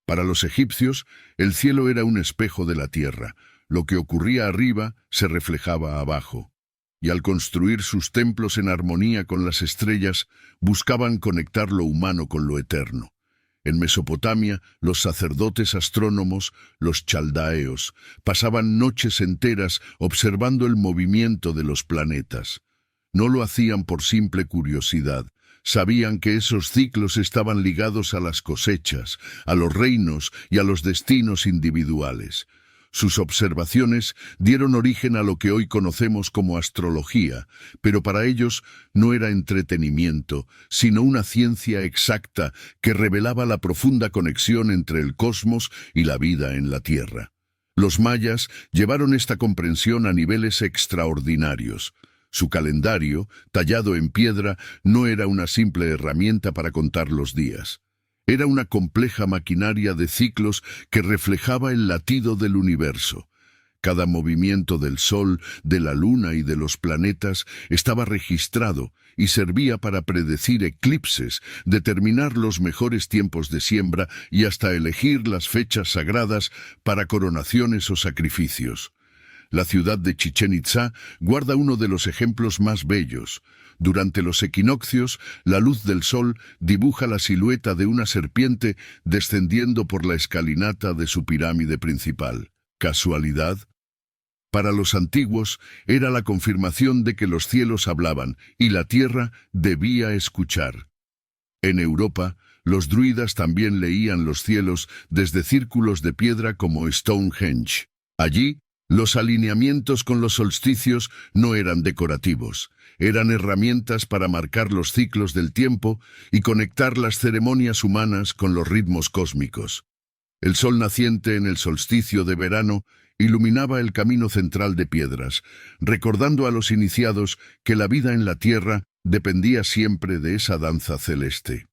Para los egipcios, el cielo era un espejo de la tierra. Lo que ocurría arriba se reflejaba abajo. Y al construir sus templos en armonía con las estrellas, buscaban conectar lo humano con lo eterno. En Mesopotamia, los sacerdotes astrónomos, los chaldaeos, pasaban noches enteras observando el movimiento de los planetas. No lo hacían por simple curiosidad. Sabían que esos ciclos estaban ligados a las cosechas, a los reinos y a los destinos individuales. Sus observaciones dieron origen a lo que hoy conocemos como astrología, pero para ellos no era entretenimiento, sino una ciencia exacta que revelaba la profunda conexión entre el cosmos y la vida en la Tierra. Los mayas llevaron esta comprensión a niveles extraordinarios. Su calendario, tallado en piedra, no era una simple herramienta para contar los días. Era una compleja maquinaria de ciclos que reflejaba el latido del universo. Cada movimiento del Sol, de la Luna y de los planetas estaba registrado y servía para predecir eclipses, determinar los mejores tiempos de siembra y hasta elegir las fechas sagradas para coronaciones o sacrificios. La ciudad de Chichén Itzá guarda uno de los ejemplos más bellos. Durante los equinoccios, la luz del sol dibuja la silueta de una serpiente descendiendo por la escalinata de su pirámide principal. ¿Casualidad? Para los antiguos era la confirmación de que los cielos hablaban y la tierra debía escuchar. En Europa, los druidas también leían los cielos desde círculos de piedra como Stonehenge. Allí, los alineamientos con los solsticios no eran decorativos, eran herramientas para marcar los ciclos del tiempo y conectar las ceremonias humanas con los ritmos cósmicos. El sol naciente en el solsticio de verano iluminaba el camino central de piedras, recordando a los iniciados que la vida en la tierra dependía siempre de esa danza celeste.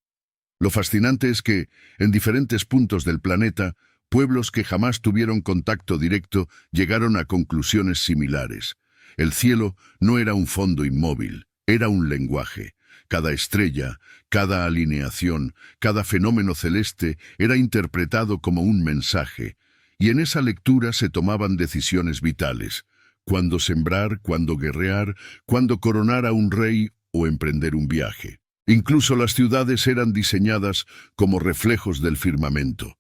Lo fascinante es que, en diferentes puntos del planeta, pueblos que jamás tuvieron contacto directo llegaron a conclusiones similares. El cielo no era un fondo inmóvil, era un lenguaje. Cada estrella, cada alineación, cada fenómeno celeste era interpretado como un mensaje, y en esa lectura se tomaban decisiones vitales: cuándo sembrar, cuándo guerrear, cuándo coronar a un rey o emprender un viaje. Incluso las ciudades eran diseñadas como reflejos del firmamento.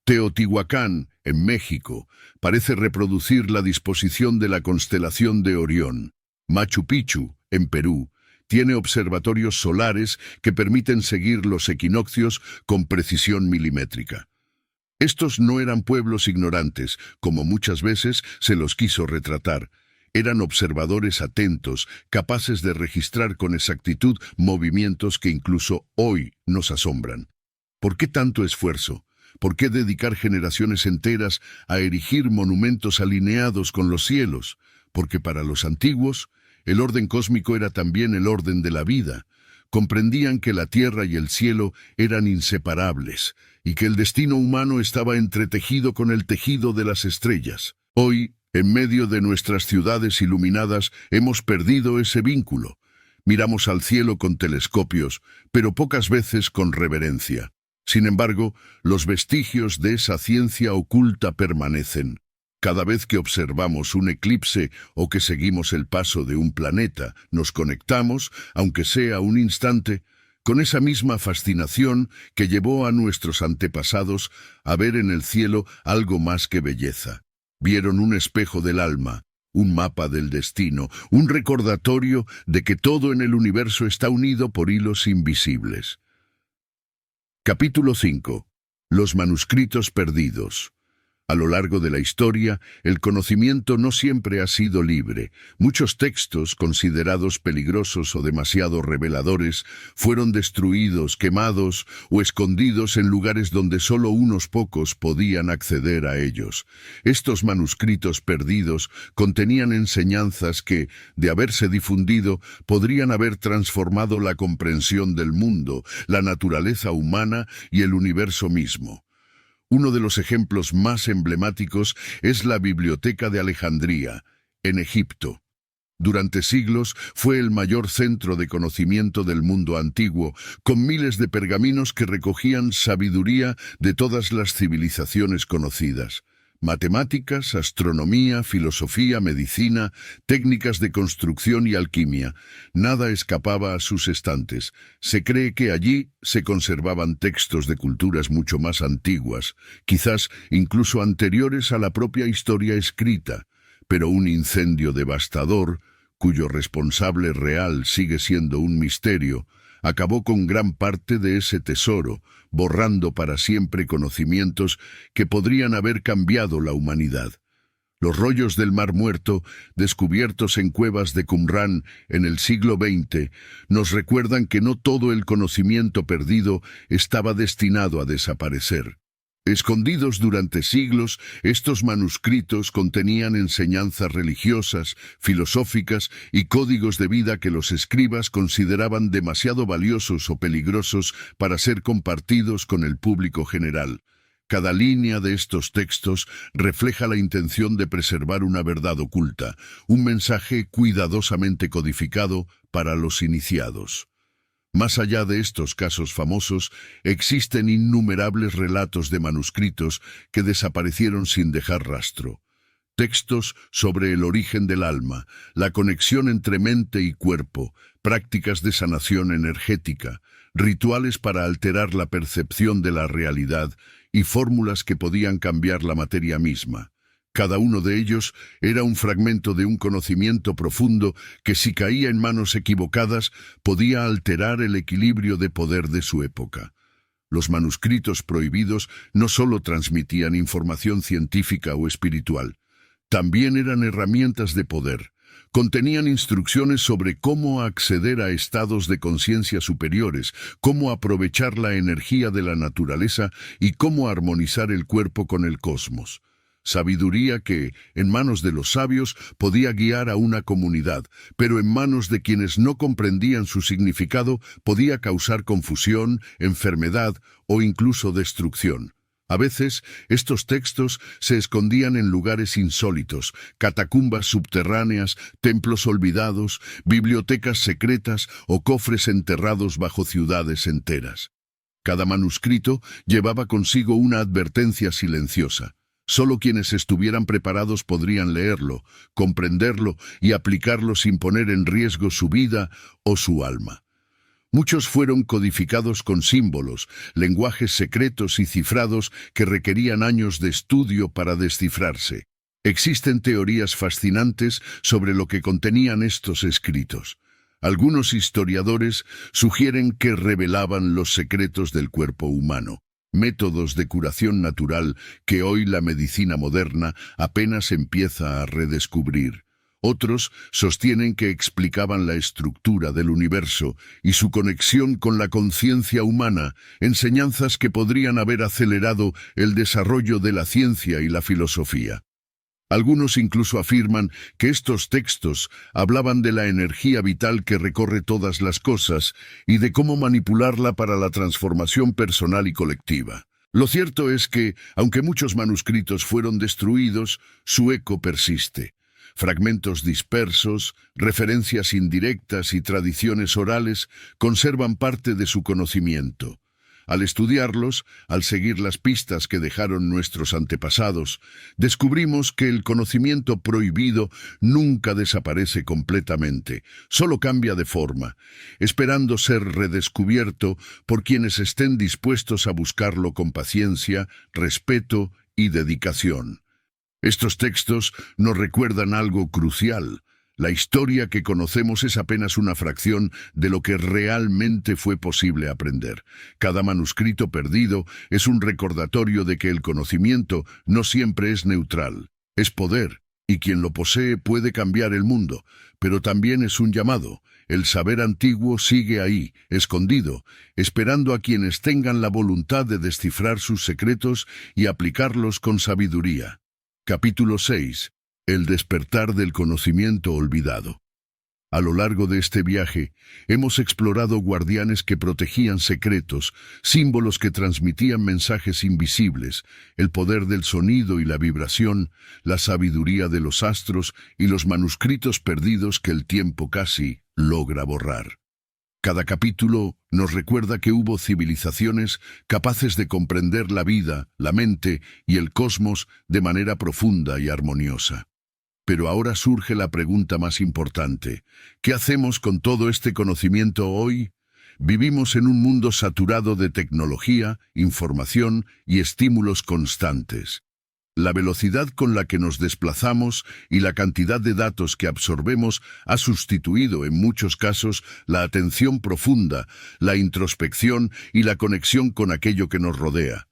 Teotihuacán, en México, parece reproducir la disposición de la constelación de Orión. Machu Picchu, en Perú, tiene observatorios solares que permiten seguir los equinoccios con precisión milimétrica. Estos no eran pueblos ignorantes, como muchas veces se los quiso retratar. Eran observadores atentos, capaces de registrar con exactitud movimientos que incluso hoy nos asombran. ¿Por qué tanto esfuerzo? ¿Por qué dedicar generaciones enteras a erigir monumentos alineados con los cielos? Porque para los antiguos, el orden cósmico era también el orden de la vida. Comprendían que la tierra y el cielo eran inseparables, y que el destino humano estaba entretejido con el tejido de las estrellas. Hoy, en medio de nuestras ciudades iluminadas, hemos perdido ese vínculo. Miramos al cielo con telescopios, pero pocas veces con reverencia. Sin embargo, los vestigios de esa ciencia oculta permanecen. Cada vez que observamos un eclipse o que seguimos el paso de un planeta, nos conectamos, aunque sea un instante, con esa misma fascinación que llevó a nuestros antepasados a ver en el cielo algo más que belleza. Vieron un espejo del alma, un mapa del destino, un recordatorio de que todo en el universo está unido por hilos invisibles. Capítulo 5. Los manuscritos perdidos. A lo largo de la historia, el conocimiento no siempre ha sido libre. Muchos textos, considerados peligrosos o demasiado reveladores, fueron destruidos, quemados o escondidos en lugares donde solo unos pocos podían acceder a ellos. Estos manuscritos perdidos contenían enseñanzas que, de haberse difundido, podrían haber transformado la comprensión del mundo, la naturaleza humana y el universo mismo. Uno de los ejemplos más emblemáticos es la Biblioteca de Alejandría, en Egipto. Durante siglos fue el mayor centro de conocimiento del mundo antiguo, con miles de pergaminos que recogían sabiduría de todas las civilizaciones conocidas. Matemáticas, astronomía, filosofía, medicina, técnicas de construcción y alquimia. Nada escapaba a sus estantes. Se cree que allí se conservaban textos de culturas mucho más antiguas, quizás incluso anteriores a la propia historia escrita, pero un incendio devastador, cuyo responsable real sigue siendo un misterio, acabó con gran parte de ese tesoro, borrando para siempre conocimientos que podrían haber cambiado la humanidad. Los rollos del Mar Muerto, descubiertos en cuevas de Qumrán en el siglo XX, nos recuerdan que no todo el conocimiento perdido estaba destinado a desaparecer. Escondidos durante siglos, estos manuscritos contenían enseñanzas religiosas, filosóficas y códigos de vida que los escribas consideraban demasiado valiosos o peligrosos para ser compartidos con el público general. Cada línea de estos textos refleja la intención de preservar una verdad oculta, un mensaje cuidadosamente codificado para los iniciados. Más allá de estos casos famosos, existen innumerables relatos de manuscritos que desaparecieron sin dejar rastro. Textos sobre el origen del alma, la conexión entre mente y cuerpo, prácticas de sanación energética, rituales para alterar la percepción de la realidad y fórmulas que podían cambiar la materia misma. Cada uno de ellos era un fragmento de un conocimiento profundo que, si caía en manos equivocadas, podía alterar el equilibrio de poder de su época. Los manuscritos prohibidos no solo transmitían información científica o espiritual, también eran herramientas de poder. Contenían instrucciones sobre cómo acceder a estados de conciencia superiores, cómo aprovechar la energía de la naturaleza y cómo armonizar el cuerpo con el cosmos. Sabiduría que, en manos de los sabios, podía guiar a una comunidad, pero en manos de quienes no comprendían su significado, podía causar confusión, enfermedad o incluso destrucción. A veces, estos textos se escondían en lugares insólitos, catacumbas subterráneas, templos olvidados, bibliotecas secretas o cofres enterrados bajo ciudades enteras. Cada manuscrito llevaba consigo una advertencia silenciosa. Solo quienes estuvieran preparados podrían leerlo, comprenderlo y aplicarlo sin poner en riesgo su vida o su alma. Muchos fueron codificados con símbolos, lenguajes secretos y cifrados que requerían años de estudio para descifrarse. Existen teorías fascinantes sobre lo que contenían estos escritos. Algunos historiadores sugieren que revelaban los secretos del cuerpo humano, métodos de curación natural que hoy la medicina moderna apenas empieza a redescubrir. Otros sostienen que explicaban la estructura del universo y su conexión con la conciencia humana, enseñanzas que podrían haber acelerado el desarrollo de la ciencia y la filosofía. Algunos incluso afirman que estos textos hablaban de la energía vital que recorre todas las cosas y de cómo manipularla para la transformación personal y colectiva. Lo cierto es que, aunque muchos manuscritos fueron destruidos, su eco persiste. Fragmentos dispersos, referencias indirectas y tradiciones orales conservan parte de su conocimiento. Al estudiarlos, al seguir las pistas que dejaron nuestros antepasados, descubrimos que el conocimiento prohibido nunca desaparece completamente, solo cambia de forma, esperando ser redescubierto por quienes estén dispuestos a buscarlo con paciencia, respeto y dedicación. Estos textos nos recuerdan algo crucial. La historia que conocemos es apenas una fracción de lo que realmente fue posible aprender. Cada manuscrito perdido es un recordatorio de que el conocimiento no siempre es neutral. Es poder, y quien lo posee puede cambiar el mundo, pero también es un llamado. El saber antiguo sigue ahí, escondido, esperando a quienes tengan la voluntad de descifrar sus secretos y aplicarlos con sabiduría. Capítulo 6. El despertar del conocimiento olvidado. A lo largo de este viaje, hemos explorado guardianes que protegían secretos, símbolos que transmitían mensajes invisibles, el poder del sonido y la vibración, la sabiduría de los astros y los manuscritos perdidos que el tiempo casi logra borrar. Cada capítulo nos recuerda que hubo civilizaciones capaces de comprender la vida, la mente y el cosmos de manera profunda y armoniosa. Pero ahora surge la pregunta más importante. ¿Qué hacemos con todo este conocimiento hoy? Vivimos en un mundo saturado de tecnología, información y estímulos constantes. La velocidad con la que nos desplazamos y la cantidad de datos que absorbemos ha sustituido en muchos casos la atención profunda, la introspección y la conexión con aquello que nos rodea.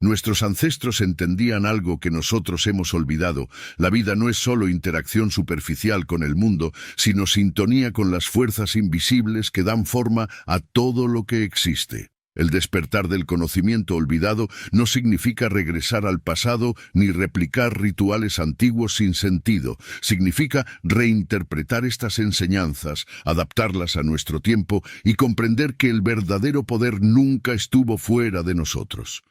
Nuestros ancestros entendían algo que nosotros hemos olvidado. La vida no es solo interacción superficial con el mundo, sino sintonía con las fuerzas invisibles que dan forma a todo lo que existe. El despertar del conocimiento olvidado no significa regresar al pasado ni replicar rituales antiguos sin sentido. Significa reinterpretar estas enseñanzas, adaptarlas a nuestro tiempo y comprender que el verdadero poder nunca estuvo fuera de nosotros.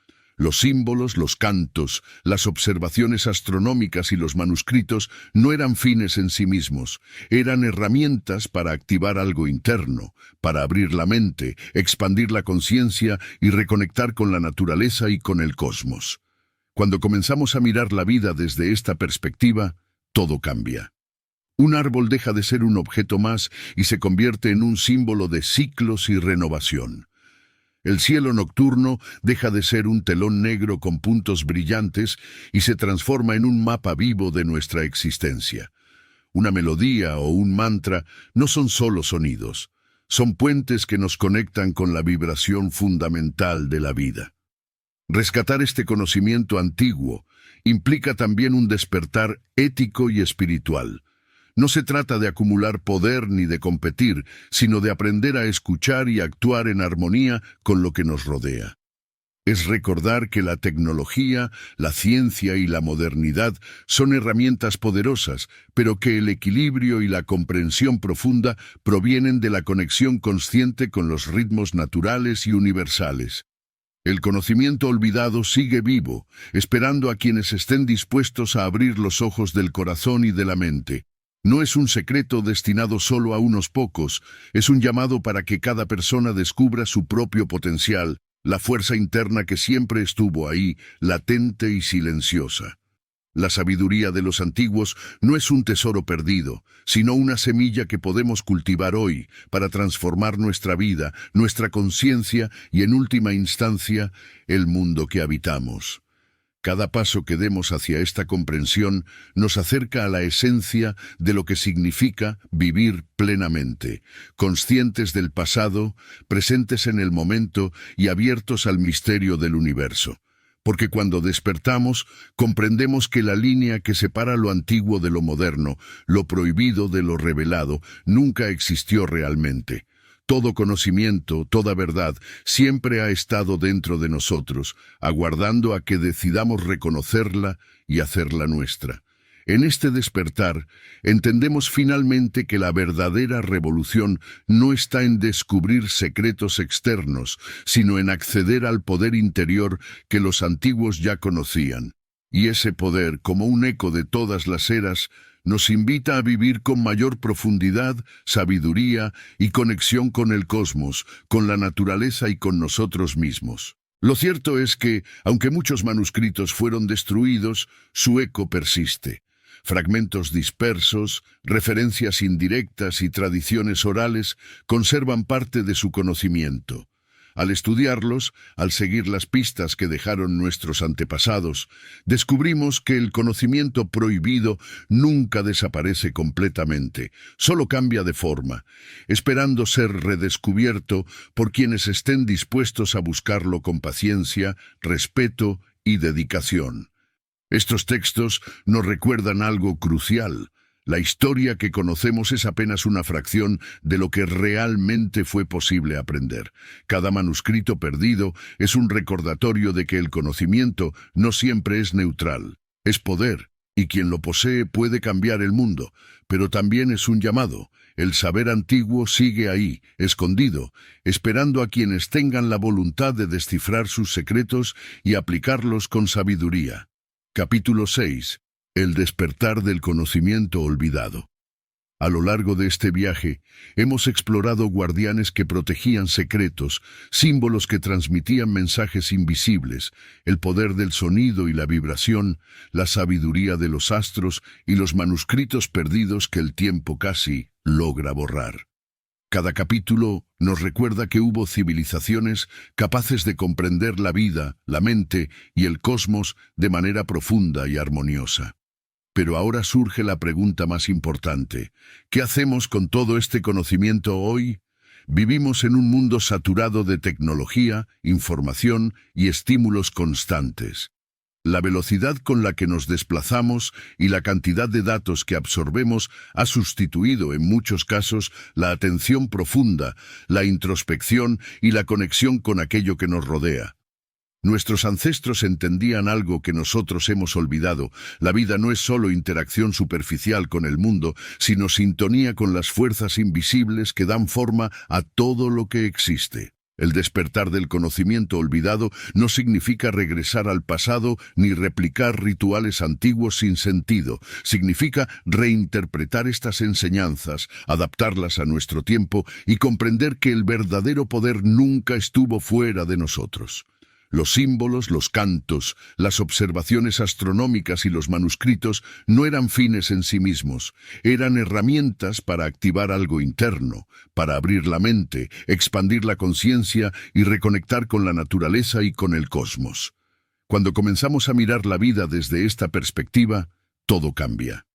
Los símbolos, los cantos, las observaciones astronómicas y los manuscritos no eran fines en sí mismos, eran herramientas para activar algo interno, para abrir la mente, expandir la conciencia y reconectar con la naturaleza y con el cosmos. Cuando comenzamos a mirar la vida desde esta perspectiva, todo cambia. Un árbol deja de ser un objeto más y se convierte en un símbolo de ciclos y renovación. El cielo nocturno deja de ser un telón negro con puntos brillantes y se transforma en un mapa vivo de nuestra existencia. Una melodía o un mantra no son solo sonidos, son puentes que nos conectan con la vibración fundamental de la vida. Rescatar este conocimiento antiguo implica también un despertar ético y espiritual. No se trata de acumular poder ni de competir, sino de aprender a escuchar y actuar en armonía con lo que nos rodea. Es recordar que la tecnología, la ciencia y la modernidad son herramientas poderosas, pero que el equilibrio y la comprensión profunda provienen de la conexión consciente con los ritmos naturales y universales. El conocimiento olvidado sigue vivo, esperando a quienes estén dispuestos a abrir los ojos del corazón y de la mente. No es un secreto destinado solo a unos pocos, es un llamado para que cada persona descubra su propio potencial, la fuerza interna que siempre estuvo ahí, latente y silenciosa. La sabiduría de los antiguos no es un tesoro perdido, sino una semilla que podemos cultivar hoy para transformar nuestra vida, nuestra conciencia y, en última instancia, el mundo que habitamos. Cada paso que demos hacia esta comprensión nos acerca a la esencia de lo que significa vivir plenamente, conscientes del pasado, presentes en el momento y abiertos al misterio del universo. Porque cuando despertamos, comprendemos que la línea que separa lo antiguo de lo moderno, lo prohibido de lo revelado, nunca existió realmente. Todo conocimiento, toda verdad, siempre ha estado dentro de nosotros, aguardando a que decidamos reconocerla y hacerla nuestra. En este despertar, entendemos finalmente que la verdadera revolución no está en descubrir secretos externos, sino en acceder al poder interior que los antiguos ya conocían. Y ese poder, como un eco de todas las eras, nos invita a vivir con mayor profundidad, sabiduría y conexión con el cosmos, con la naturaleza y con nosotros mismos. Lo cierto es que, aunque muchos manuscritos fueron destruidos, su eco persiste. Fragmentos dispersos, referencias indirectas y tradiciones orales conservan parte de su conocimiento. Al estudiarlos, al seguir las pistas que dejaron nuestros antepasados, descubrimos que el conocimiento prohibido nunca desaparece completamente, solo cambia de forma, esperando ser redescubierto por quienes estén dispuestos a buscarlo con paciencia, respeto y dedicación. Estos textos nos recuerdan algo crucial. La historia que conocemos es apenas una fracción de lo que realmente fue posible aprender. Cada manuscrito perdido es un recordatorio de que el conocimiento no siempre es neutral, es poder, y quien lo posee puede cambiar el mundo, pero también es un llamado. El saber antiguo sigue ahí, escondido, esperando a quienes tengan la voluntad de descifrar sus secretos y aplicarlos con sabiduría. Capítulo 6. El despertar del conocimiento olvidado. A lo largo de este viaje, hemos explorado guardianes que protegían secretos, símbolos que transmitían mensajes invisibles, el poder del sonido y la vibración, la sabiduría de los astros y los manuscritos perdidos que el tiempo casi logra borrar. Cada capítulo nos recuerda que hubo civilizaciones capaces de comprender la vida, la mente y el cosmos de manera profunda y armoniosa. Pero ahora surge la pregunta más importante. ¿Qué hacemos con todo este conocimiento hoy? Vivimos en un mundo saturado de tecnología, información y estímulos constantes. La velocidad con la que nos desplazamos y la cantidad de datos que absorbemos ha sustituido en muchos casos la atención profunda, la introspección y la conexión con aquello que nos rodea. Nuestros ancestros entendían algo que nosotros hemos olvidado. La vida no es solo interacción superficial con el mundo, sino sintonía con las fuerzas invisibles que dan forma a todo lo que existe. El despertar del conocimiento olvidado no significa regresar al pasado ni replicar rituales antiguos sin sentido. Significa reinterpretar estas enseñanzas, adaptarlas a nuestro tiempo y comprender que el verdadero poder nunca estuvo fuera de nosotros. Los símbolos, los cantos, las observaciones astronómicas y los manuscritos no eran fines en sí mismos, eran herramientas para activar algo interno, para abrir la mente, expandir la conciencia y reconectar con la naturaleza y con el cosmos. Cuando comenzamos a mirar la vida desde esta perspectiva, todo cambia.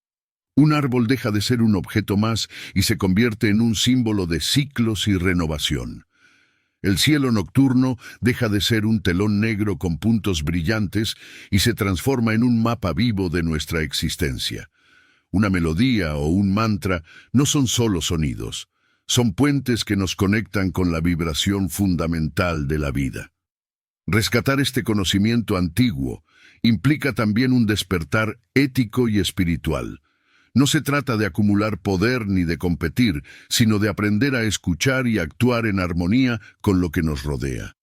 Un árbol deja de ser un objeto más y se convierte en un símbolo de ciclos y renovación. El cielo nocturno deja de ser un telón negro con puntos brillantes y se transforma en un mapa vivo de nuestra existencia. Una melodía o un mantra no son solo sonidos, son puentes que nos conectan con la vibración fundamental de la vida. Rescatar este conocimiento antiguo implica también un despertar ético y espiritual. No se trata de acumular poder ni de competir, sino de aprender a escuchar y actuar en armonía con lo que nos rodea.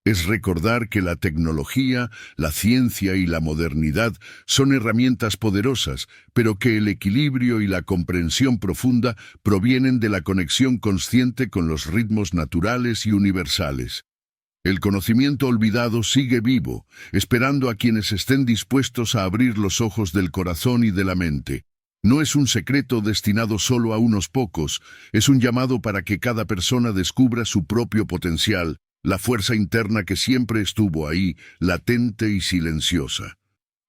Es recordar que la tecnología, la ciencia y la modernidad son herramientas poderosas, pero que el equilibrio y la comprensión profunda provienen de la conexión consciente con los ritmos naturales y universales. El conocimiento olvidado sigue vivo, esperando a quienes estén dispuestos a abrir los ojos del corazón y de la mente. No es un secreto destinado solo a unos pocos, es un llamado para que cada persona descubra su propio potencial, la fuerza interna que siempre estuvo ahí, latente y silenciosa.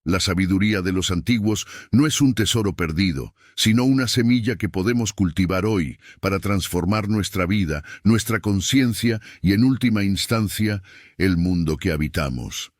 La sabiduría de los antiguos no es un tesoro perdido, sino una semilla que podemos cultivar hoy para transformar nuestra vida, nuestra conciencia y, en última instancia, el mundo que habitamos.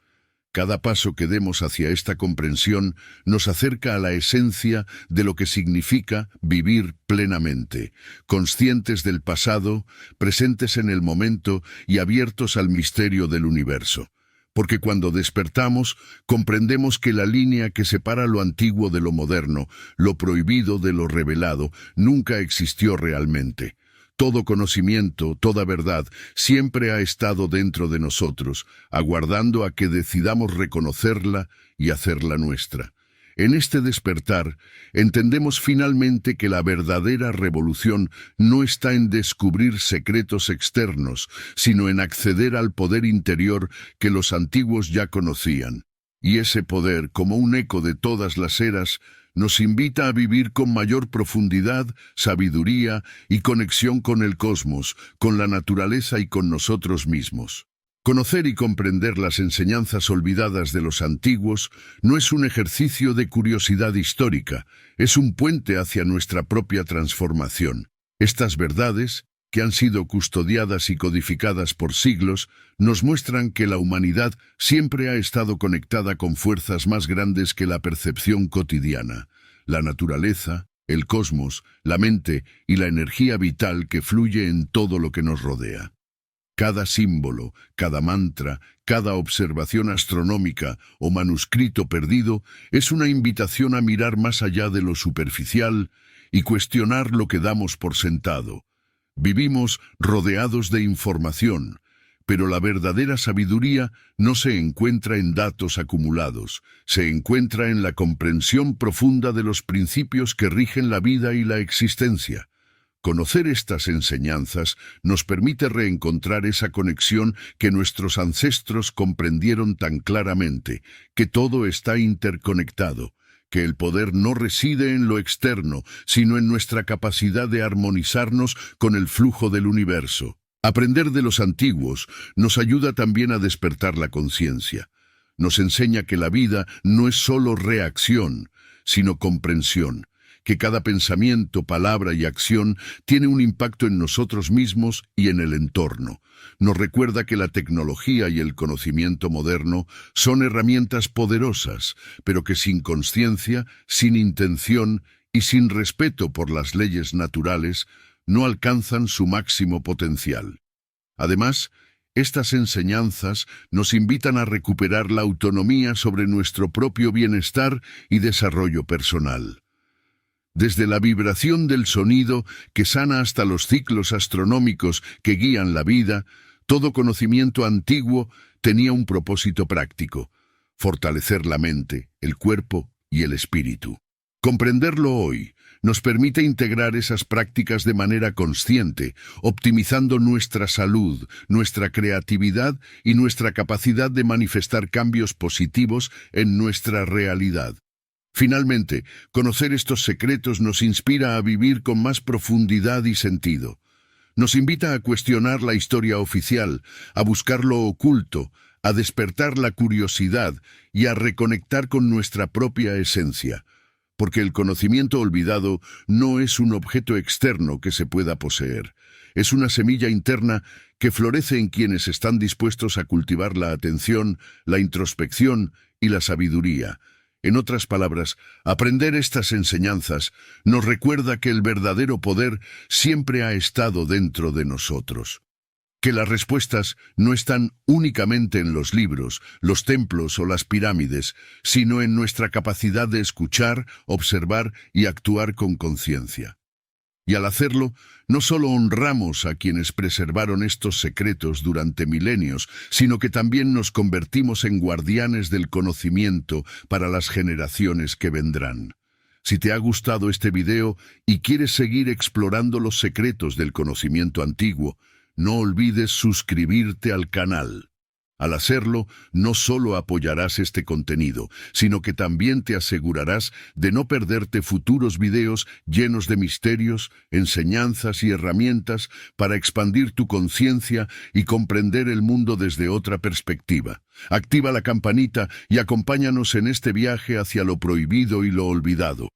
Cada paso que demos hacia esta comprensión nos acerca a la esencia de lo que significa vivir plenamente, conscientes del pasado, presentes en el momento y abiertos al misterio del universo. Porque cuando despertamos, comprendemos que la línea que separa lo antiguo de lo moderno, lo prohibido de lo revelado, nunca existió realmente. Todo conocimiento, toda verdad, siempre ha estado dentro de nosotros, aguardando a que decidamos reconocerla y hacerla nuestra. En este despertar, entendemos finalmente que la verdadera revolución no está en descubrir secretos externos, sino en acceder al poder interior que los antiguos ya conocían. Y ese poder, como un eco de todas las eras, nos invita a vivir con mayor profundidad, sabiduría y conexión con el cosmos, con la naturaleza y con nosotros mismos. Conocer y comprender las enseñanzas olvidadas de los antiguos no es un ejercicio de curiosidad histórica, es un puente hacia nuestra propia transformación. Estas verdades, que han sido custodiadas y codificadas por siglos, nos muestran que la humanidad siempre ha estado conectada con fuerzas más grandes que la percepción cotidiana, la naturaleza, el cosmos, la mente y la energía vital que fluye en todo lo que nos rodea. Cada símbolo, cada mantra, cada observación astronómica o manuscrito perdido es una invitación a mirar más allá de lo superficial y cuestionar lo que damos por sentado. Vivimos rodeados de información, pero la verdadera sabiduría no se encuentra en datos acumulados, se encuentra en la comprensión profunda de los principios que rigen la vida y la existencia. Conocer estas enseñanzas nos permite reencontrar esa conexión que nuestros ancestros comprendieron tan claramente, que todo está interconectado, que el poder no reside en lo externo, sino en nuestra capacidad de armonizarnos con el flujo del universo. Aprender de los antiguos nos ayuda también a despertar la conciencia. Nos enseña que la vida no es solo reacción, sino comprensión, que cada pensamiento, palabra y acción tiene un impacto en nosotros mismos y en el entorno. Nos recuerda que la tecnología y el conocimiento moderno son herramientas poderosas, pero que sin conciencia, sin intención y sin respeto por las leyes naturales, no alcanzan su máximo potencial. Además, estas enseñanzas nos invitan a recuperar la autonomía sobre nuestro propio bienestar y desarrollo personal. Desde la vibración del sonido que sana hasta los ciclos astronómicos que guían la vida, todo conocimiento antiguo tenía un propósito práctico: fortalecer la mente, el cuerpo y el espíritu. Comprenderlo hoy nos permite integrar esas prácticas de manera consciente, optimizando nuestra salud, nuestra creatividad y nuestra capacidad de manifestar cambios positivos en nuestra realidad. Finalmente, conocer estos secretos nos inspira a vivir con más profundidad y sentido. Nos invita a cuestionar la historia oficial, a buscar lo oculto, a despertar la curiosidad y a reconectar con nuestra propia esencia. Porque el conocimiento olvidado no es un objeto externo que se pueda poseer. Es una semilla interna que florece en quienes están dispuestos a cultivar la atención, la introspección y la sabiduría. En otras palabras, aprender estas enseñanzas nos recuerda que el verdadero poder siempre ha estado dentro de nosotros. Que las respuestas no están únicamente en los libros, los templos o las pirámides, sino en nuestra capacidad de escuchar, observar y actuar con conciencia. Y al hacerlo, no solo honramos a quienes preservaron estos secretos durante milenios, sino que también nos convertimos en guardianes del conocimiento para las generaciones que vendrán. Si te ha gustado este video y quieres seguir explorando los secretos del conocimiento antiguo, no olvides suscribirte al canal. Al hacerlo, no solo apoyarás este contenido, sino que también te asegurarás de no perderte futuros videos llenos de misterios, enseñanzas y herramientas para expandir tu conciencia y comprender el mundo desde otra perspectiva. Activa la campanita y acompáñanos en este viaje hacia lo prohibido y lo olvidado.